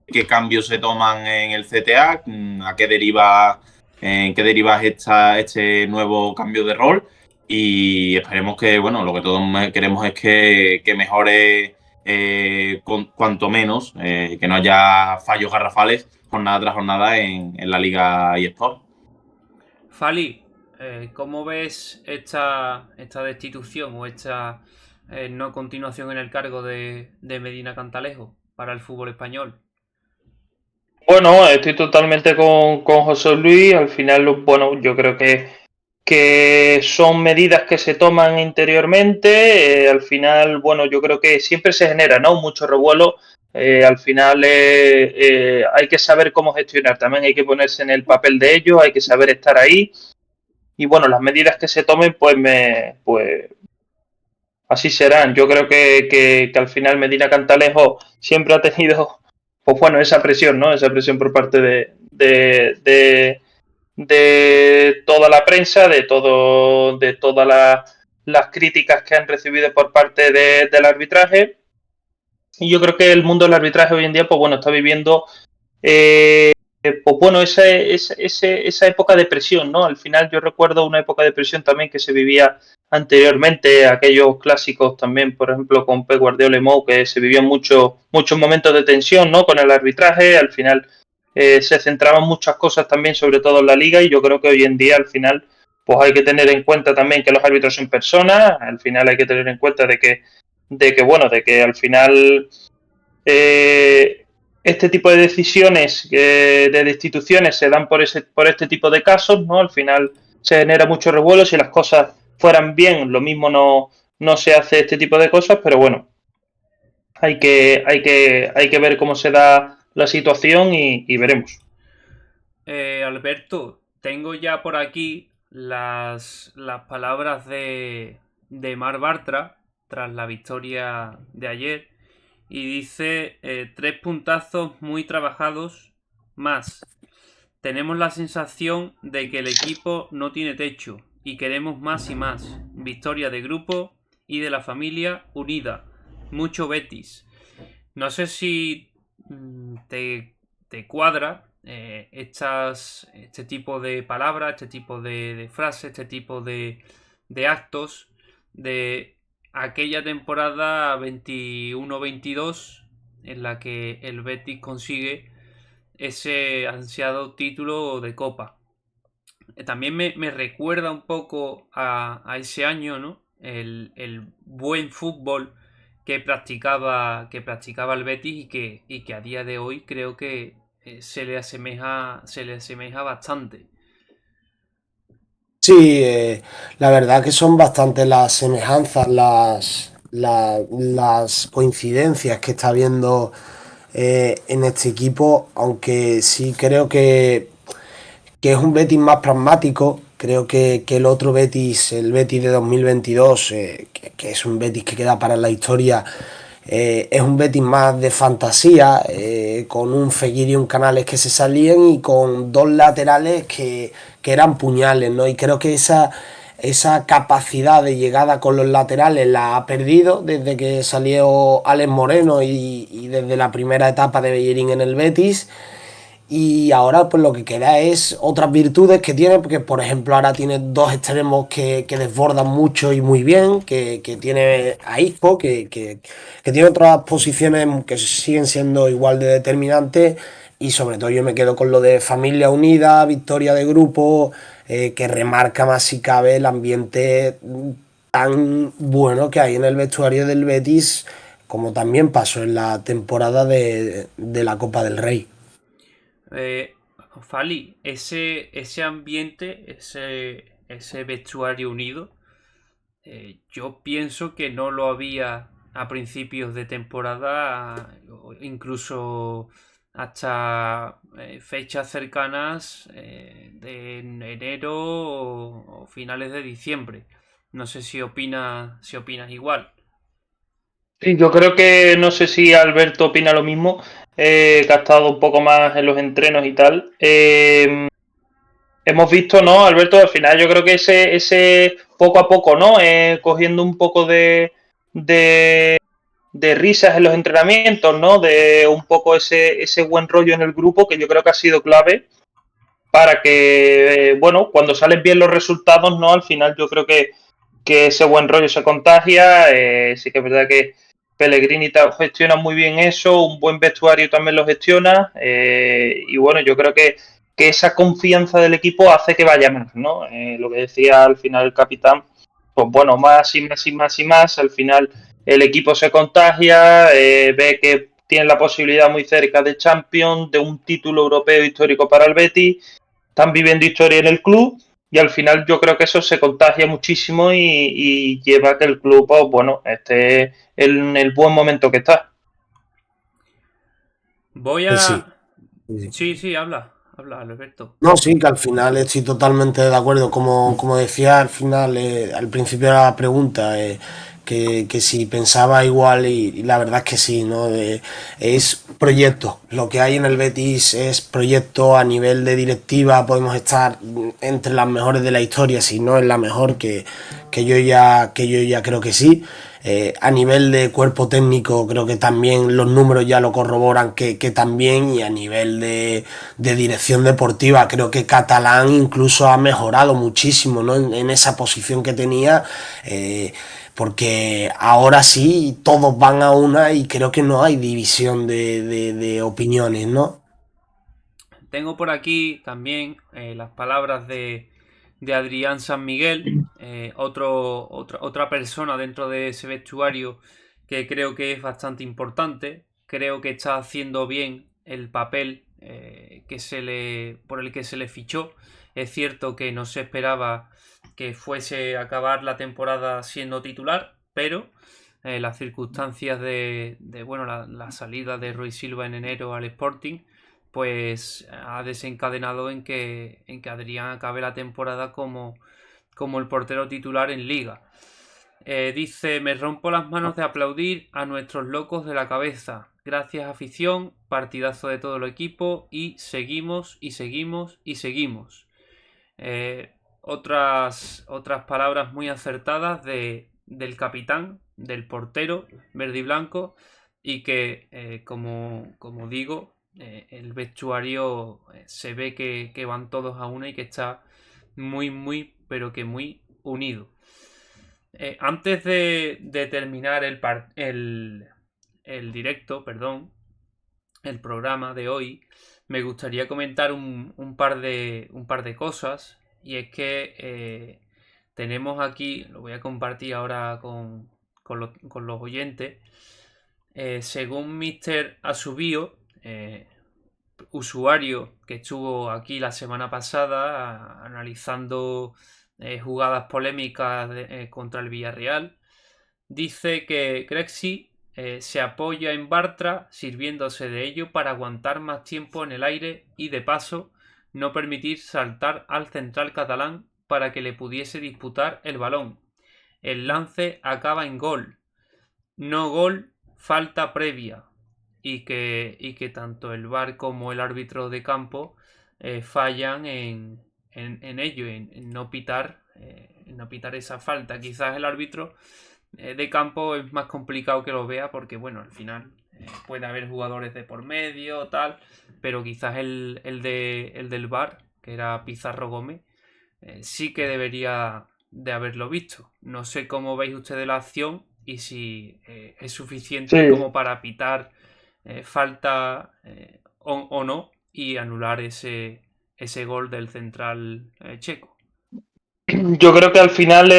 qué cambios se toman en el CTA, a qué deriva, en qué deriva este nuevo cambio de rol y esperemos que, bueno, lo que todos queremos es que mejore cuanto menos, que no haya fallos garrafales jornada tras jornada en la Liga eSport. Fali, ¿cómo ves esta destitución o esta no continuación en el cargo de Medina Cantalejo para el fútbol español? Bueno, estoy totalmente con José Luis. Al final, bueno, yo creo que son medidas que se toman interiormente. Al final, bueno, yo creo que siempre se genera, ¿no? Mucho revuelo. Al final hay que saber cómo gestionar. También hay que ponerse en el papel de ellos, hay que saber estar ahí. Y bueno, las medidas que se tomen, pues así serán. Yo creo que al final Medina Cantalejo siempre ha tenido, pues bueno, esa presión, ¿no? Esa presión por parte de toda la prensa, de todas las críticas que han recibido por parte del arbitraje. Y yo creo que el mundo del arbitraje hoy en día, pues bueno, está viviendo pues bueno, esa época de presión, ¿no? Al final yo recuerdo una época de presión también que se vivía anteriormente, aquellos clásicos también, por ejemplo, con Pep Guardiola y Mou, que se vivían muchos momentos de tensión, ¿no? Con el arbitraje, al final se centraban muchas cosas también, sobre todo en la liga, y yo creo que hoy en día, al final, pues hay que tener en cuenta también que los árbitros son personas, al final hay que tener en cuenta de que al final este tipo de decisiones de destituciones se dan por este tipo de casos, ¿no? Al final se genera mucho revuelo. Si las cosas fueran bien, lo mismo no se hace este tipo de cosas, pero bueno, hay que ver cómo se da la situación y veremos. Alberto, tengo ya por aquí las palabras de Mar Bartra tras la victoria de ayer y dice 3 puntazos muy trabajados más. Tenemos la sensación de que el equipo no tiene techo y queremos más y más. Victoria de grupo y de la familia unida. Mucho Betis. No sé si te cuadra este tipo de palabras, este tipo de frases, este tipo de actos de aquella temporada 21-22 en la que el Betis consigue ese ansiado título de Copa. también me recuerda un poco a ese año, ¿no? El buen fútbol que practicaba el Betis y que a día de hoy creo que se le asemeja bastante. Sí, la verdad que son bastantes las semejanzas, las coincidencias que está habiendo en este equipo, aunque sí creo que es un Betis más pragmático. Creo que el otro Betis, el Betis de 2022, que es un Betis que queda para la historia, es un Betis más de fantasía, con un Fekir y un Canales que se salían y con dos laterales que eran puñales, ¿no? Y creo que esa capacidad de llegada con los laterales la ha perdido desde que salió Alex Moreno y desde la primera etapa de Bellerín en el Betis. Y ahora pues lo que queda es otras virtudes que tiene, porque por ejemplo ahora tiene dos extremos que desbordan mucho y muy bien, que tiene a Isco, que tiene otras posiciones que siguen siendo igual de determinantes, y sobre todo yo me quedo con lo de familia unida, victoria de grupo, que remarca más si cabe el ambiente tan bueno que hay en el vestuario del Betis, como también pasó en la temporada de la Copa del Rey. Eh, Fali, ese ambiente, ese vestuario unido, yo pienso que no lo había a principios de temporada, o incluso hasta fechas cercanas de enero o finales de diciembre. No sé si opinas igual. Sí, yo creo que no sé si Alberto opina lo mismo, que ha estado un poco más en los entrenos y tal. Hemos visto, ¿no, Alberto? Al final yo creo que ese poco a poco, ¿no? Cogiendo un poco de, de risas en los entrenamientos, ¿no? De un poco ese buen rollo en el grupo, que yo creo que ha sido clave para que, bueno, cuando salen bien los resultados, ¿no? Al final yo creo que ese buen rollo se contagia. Sí que es verdad que Pellegrini gestiona muy bien eso, un buen vestuario también lo gestiona. Y bueno, yo creo que esa confianza del equipo hace que vaya más, ¿no? Lo que decía al final el capitán, pues bueno, más y más y más y más. Al final el equipo se contagia, ve que tiene la posibilidad muy cerca de Champions, de un título europeo histórico para el Betis, están viviendo historia en el club y al final yo creo que eso se contagia muchísimo y lleva a que el club, pues, bueno, esté en el buen momento que está. Voy Sí. a... Sí. Sí, sí, habla, Alberto. No, sí, que al final estoy totalmente de acuerdo. Como decía al final, al principio de la pregunta, que si pensaba igual, y la verdad es que sí, ¿no? Es proyecto. Lo que hay en el Betis es proyecto a nivel de directiva. Podemos estar entre las mejores de la historia, si no es la mejor, que yo ya creo que sí. A nivel de cuerpo técnico creo que también los números ya lo corroboran que también, y a nivel de dirección deportiva creo que Catalán incluso ha mejorado muchísimo, ¿no? en esa posición que tenía, porque ahora sí todos van a una y creo que no hay división de opiniones, ¿no? Tengo por aquí también las palabras de Adrián San Miguel, otra persona dentro de ese vestuario que creo que es bastante importante. Creo que está haciendo bien el papel por el que se le fichó. Es cierto que no se esperaba que fuese a acabar la temporada siendo titular, pero las circunstancias bueno, la salida de Rui Silva en enero al Sporting pues ha desencadenado en que Adrián acabe la temporada como el portero titular en Liga. Dice, me rompo las manos de aplaudir a nuestros locos de la cabeza. Gracias afición, partidazo de todo el equipo y seguimos y seguimos y seguimos. Otras palabras muy acertadas del capitán, del portero verde y blanco, y que, como digo, el vestuario se ve que van todos a una y que está muy, muy, pero que muy unido. Antes de terminar el directo, perdón, el programa de hoy, me gustaría comentar un par de cosas. y es que tenemos aquí, lo voy a compartir ahora con los oyentes, según Mr. Asubio, usuario que estuvo aquí la semana pasada analizando jugadas polémicas contra el Villarreal, dice que Grexi se apoya en Bartra sirviéndose de ello para aguantar más tiempo en el aire y de paso no permitir saltar al central catalán para que le pudiese disputar el balón. El lance acaba en gol. No gol, falta previa. Y que tanto el VAR como el árbitro de campo fallan en ello, en no pitar esa falta. Quizás el árbitro de campo es más complicado que lo vea porque, bueno, al final puede haber jugadores de por medio, tal, pero quizás el del VAR, que era Pizarro Gómez, sí que debería de haberlo visto. No sé cómo veis ustedes la acción y si es suficiente como para pitar falta o no y anular ese gol del central checo. Yo creo que al final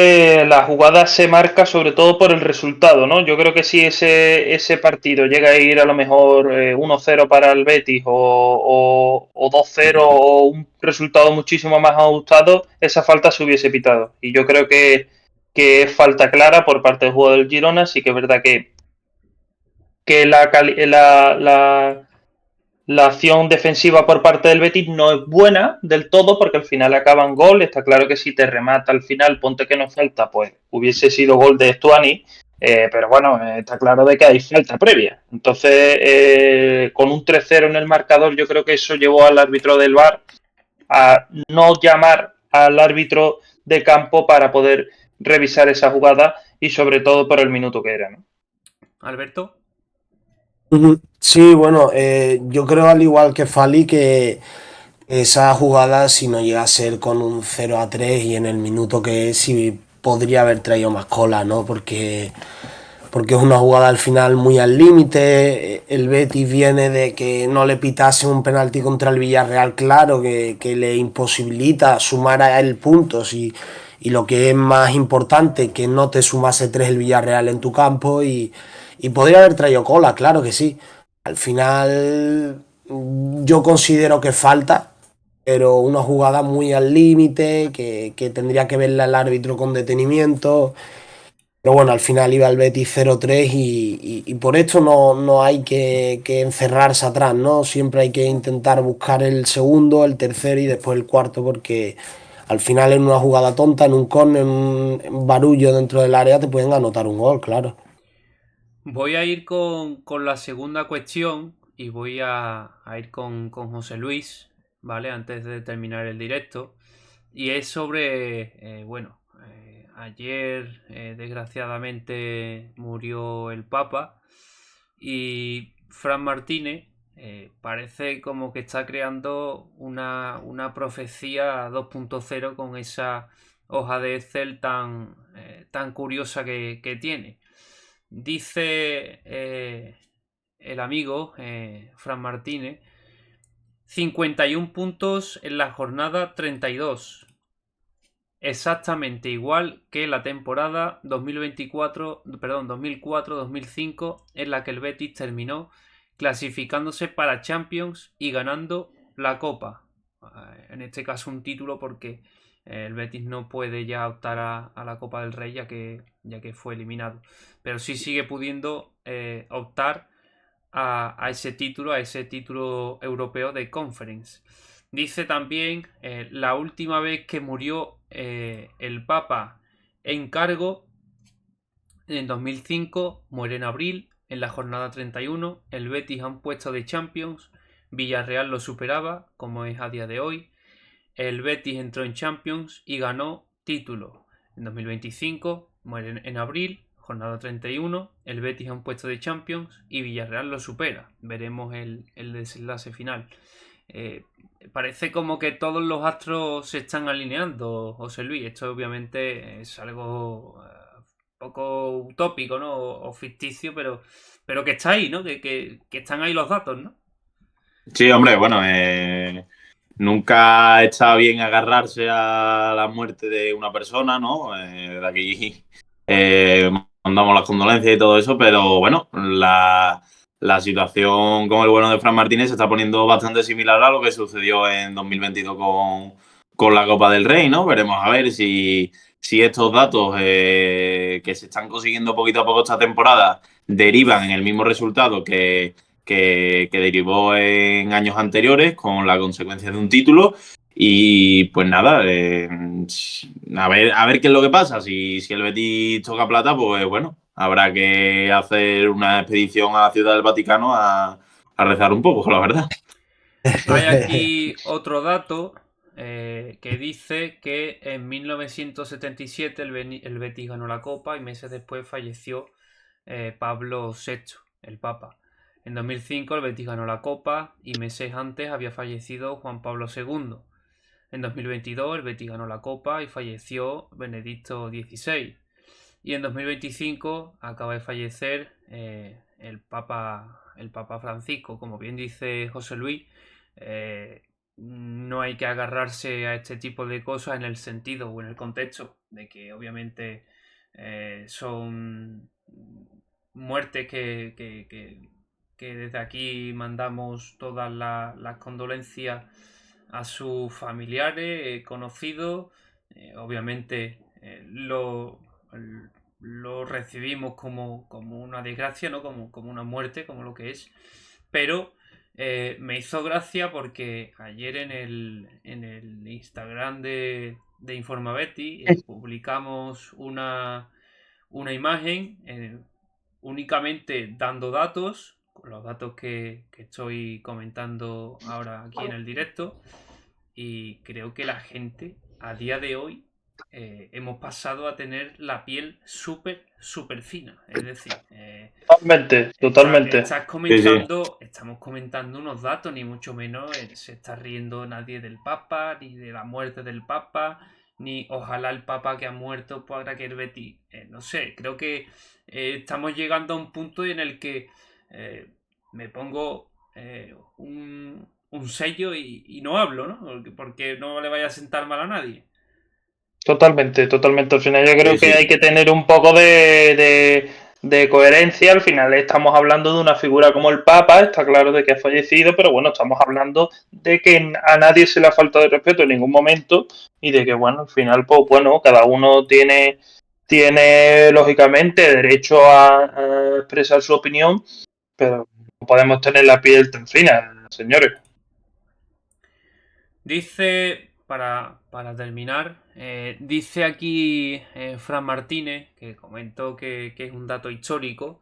la jugada se marca sobre todo por el resultado, ¿no? Yo creo que si ese partido llega a ir a lo mejor 1-0 para el Betis o 2-0 o un resultado muchísimo más ajustado, esa falta se hubiese pitado. Y yo creo que es falta clara por parte del jugador del Girona. Sí que es verdad que la acción defensiva por parte del Betis no es buena del todo porque al final acaban gol. Está claro que si te remata al final, ponte que no falta, pues hubiese sido gol de Stuani. Pero bueno, está claro de que hay falta previa. Entonces, con un 3-0 en el marcador, yo creo que eso llevó al árbitro del VAR a no llamar al árbitro de campo para poder revisar esa jugada y sobre todo por el minuto que era, ¿no? Alberto. Sí, bueno, yo creo al igual que Fali que esa jugada, si no llega a ser con un 0-3 y en el minuto que es, sí podría haber traído más cola, ¿no? Porque es una jugada al final muy al límite. El Betis viene de que no le pitase un penalti contra el Villarreal, claro, que le imposibilita sumar a él puntos y lo que es más importante, que no te sumase 3 el Villarreal en tu campo y podría haber traído cola, claro que sí. Al final yo considero que falta, pero una jugada muy al límite, que tendría que verla el árbitro con detenimiento. Pero bueno, al final iba el Betis 0-3 y por esto no hay que encerrarse atrás, ¿no? Siempre hay que intentar buscar el segundo, el tercero y después el cuarto, porque al final en una jugada tonta, en un córner, en un barullo dentro del área, te pueden anotar un gol, claro. Voy a ir con la segunda cuestión y voy a ir con José Luis, ¿vale? Antes de terminar el directo. Y es sobre, bueno, ayer desgraciadamente murió el Papa y Fran Martínez parece como que está creando una profecía 2.0 con esa hoja de Excel tan curiosa que tiene. Dice el amigo Fran Martínez, 51 puntos en la jornada 32. Exactamente igual que la temporada 2004-2005 en la que el Betis terminó clasificándose para Champions y ganando la Copa. En este caso un título porque el Betis no puede ya optar a la Copa del Rey ya que fue eliminado. Pero sí sigue pudiendo optar a ese título europeo de Conference. Dice también la última vez que murió el Papa en cargo, en 2005, muere en abril, en la jornada 31, el Betis a un puesto de Champions, Villarreal lo superaba, como es a día de hoy, el Betis entró en Champions y ganó título. En 2025, muere en abril, jornada 31, el Betis a un puesto de Champions y Villarreal lo supera. Veremos el desenlace final. Parece como que todos los astros se están alineando, José Luis. Esto obviamente es algo poco utópico, ¿no? O ficticio, pero que está ahí, ¿no? Que están ahí los datos, ¿no? Sí, hombre, bueno, nunca está bien agarrarse a la muerte de una persona, ¿no? De aquí mandamos las condolencias y todo eso, pero bueno, la situación con el bueno de Fran Martínez se está poniendo bastante similar a lo que sucedió en 2022 con la Copa del Rey, ¿no? Veremos a ver si estos datos que se están consiguiendo poquito a poco esta temporada derivan en el mismo resultado que derivó en años anteriores con la consecuencia de un título. Y pues nada, a ver qué es lo que pasa. Si el Betis toca plata, pues bueno, habrá que hacer una expedición a la Ciudad del Vaticano a rezar un poco, la verdad. Hay aquí otro dato que dice que en 1977 el Betis ganó la Copa y meses después falleció Pablo VI, el Papa. En 2005 el Betis ganó la Copa y meses antes había fallecido Juan Pablo II. En 2022 el Betis ganó la Copa y falleció Benedicto XVI. Y en 2025 acaba de fallecer el Papa Francisco. Como bien dice José Luis, no hay que agarrarse a este tipo de cosas en el sentido o en el contexto de que obviamente son muertes que desde aquí mandamos todas las condolencias a sus familiares, conocidos. Obviamente lo recibimos como una desgracia, ¿no? Como una muerte, como lo que es. Pero me hizo gracia porque ayer en el Instagram de Informabeti publicamos una imagen únicamente dando datos, con los datos que estoy comentando ahora aquí en el directo, y creo que la gente a día de hoy hemos pasado a tener la piel súper fina. Es decir, Totalmente. estamos comentando unos datos, ni mucho menos se está riendo nadie del Papa, ni de la muerte del Papa, ni ojalá el Papa que ha muerto para que el Betis. No sé, creo que estamos llegando a un punto en el que me pongo un sello y no hablo, ¿no? Porque no le vaya a sentar mal a nadie. Totalmente. Al final yo creo Sí, que sí. hay que tener un poco de coherencia. Al final estamos hablando de una figura como el Papa, está claro de que ha fallecido, pero bueno, estamos hablando de que a nadie se le ha faltado de respeto en ningún momento y de que, bueno, al final, pues bueno, cada uno tiene lógicamente derecho a expresar su opinión, pero no podemos tener la piel tan fina, señores. Dice, para terminar, dice aquí Fran Martínez, que comentó que es un dato histórico.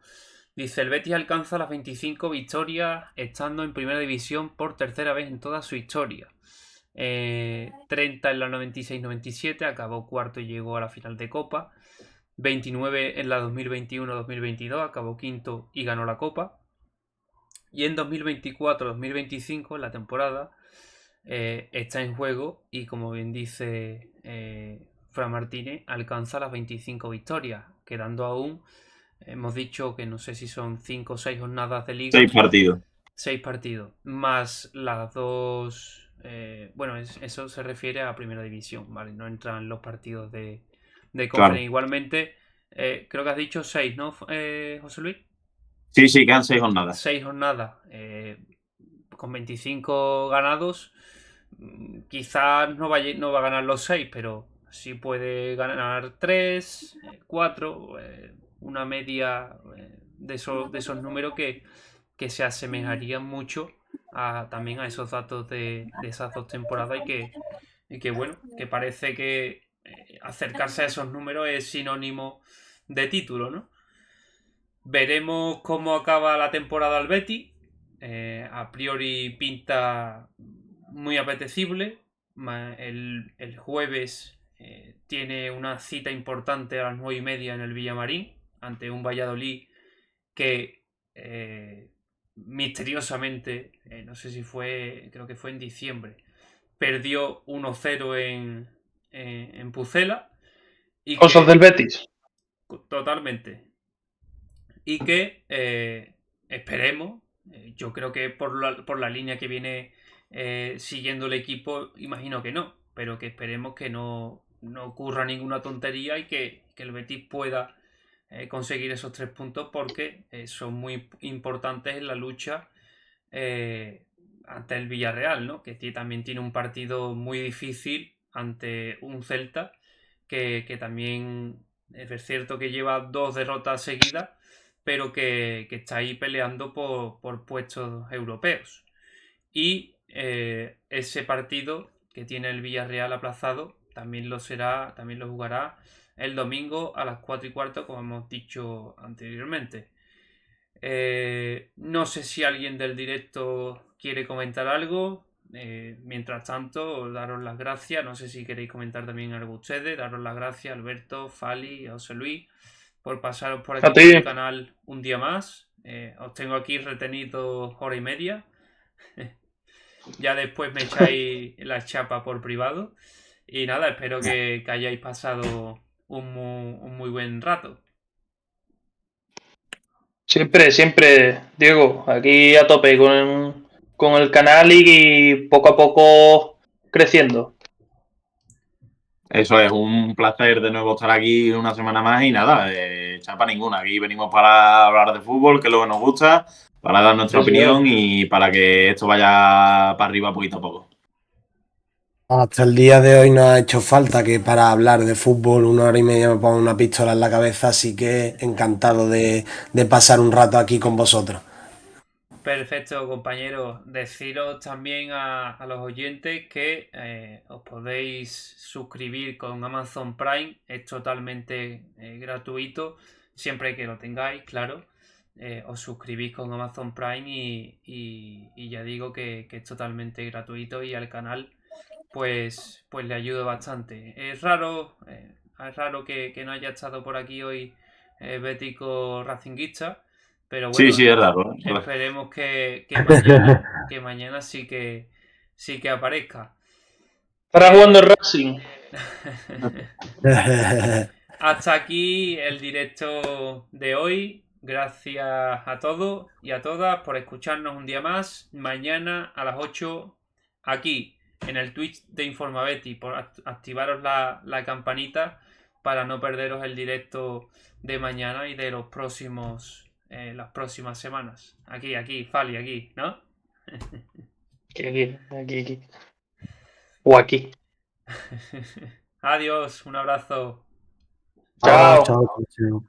Dice, el Betis alcanza las 25 victorias estando en primera división por tercera vez en toda su historia. 30 en la 96-97, acabó cuarto y llegó a la final de Copa. 29 en la 2021-2022, acabó quinto y ganó la Copa. Y en 2024-2025, en la temporada, está en juego y, como bien dice Fran Martínez, alcanza las 25 victorias, quedando aún, hemos dicho que no sé si son 5 o 6 jornadas de liga. 6 partidos. 6 partidos, más las dos... bueno, eso se refiere a primera división, ¿vale? No entran los partidos de Conference. Claro. Igualmente, creo que has dicho 6, ¿no, José Luis? Sí, quedan 6 jornadas. 6 jornadas. Con 25 ganados, quizás no va a ganar los 6, pero sí puede ganar 3, 4, una media de esos números que se asemejarían mucho también a esos datos de esas dos temporadas y que bueno, que parece que acercarse a esos números es sinónimo de título, ¿no? Veremos cómo acaba la temporada al Betis. A priori pinta muy apetecible. El jueves tiene una cita importante a las 9:30 en el Villamarín ante un Valladolid que misteriosamente, no sé si fue, creo que fue en diciembre, perdió 1-0 en Pucela. Y Cosas del Betis. Totalmente. Y que esperemos, yo creo que por la línea que viene siguiendo el equipo, imagino que no, pero que esperemos que no ocurra ninguna tontería y que el Betis pueda conseguir esos 3 puntos porque son muy importantes en la lucha ante el Villarreal, ¿no? Que también tiene un partido muy difícil ante un Celta que también es cierto que lleva 2 derrotas seguidas, pero que está ahí peleando por puestos europeos. Y ese partido que tiene el Villarreal aplazado también lo jugará el domingo a las 4:15, como hemos dicho anteriormente. No sé si alguien del directo quiere comentar algo. Mientras tanto, daros las gracias. No sé si queréis comentar también algo ustedes. Daros las gracias, Alberto, Fali, José Luis, por pasaros por aquí A por ti. el canal un día más. Os tengo aquí retenido hora y media. Ya después me echáis la chapa por privado. Y nada, espero que hayáis pasado un muy buen rato. Siempre, Diego, aquí a tope con el canal y poco a poco creciendo. Eso es, un placer de nuevo estar aquí una semana más y nada, chapa ninguna. Aquí venimos para hablar de fútbol, que es lo que nos gusta, para dar nuestra Sí, opinión señor. y para que esto vaya para arriba poquito a poco. Hasta el día de hoy no ha hecho falta que para hablar de fútbol 1 hora y media me ponga una pistola en la cabeza, así que encantado de pasar un rato aquí con vosotros. Perfecto, compañeros. Deciros también a los oyentes que os podéis suscribir con Amazon Prime. Es totalmente gratuito, siempre que lo tengáis, claro. Os suscribís con Amazon Prime y ya digo que es totalmente gratuito y al canal pues le ayuda bastante. Es raro que no haya estado por aquí hoy Bético Racinguista, pero Sí, bueno, sí, es raro. esperemos que mañana sí que aparezca. Estará jugando el Racing. Hasta aquí el directo de hoy. Gracias a todos y a todas por escucharnos un día más. Mañana a las 8 aquí en el Twitch de Informabeti, por activaros la campanita para no perderos el directo de mañana y de los próximos las próximas semanas. Aquí, Fali, aquí, ¿no? Aquí. O aquí. Adiós, un abrazo. Chao. Chao, chao.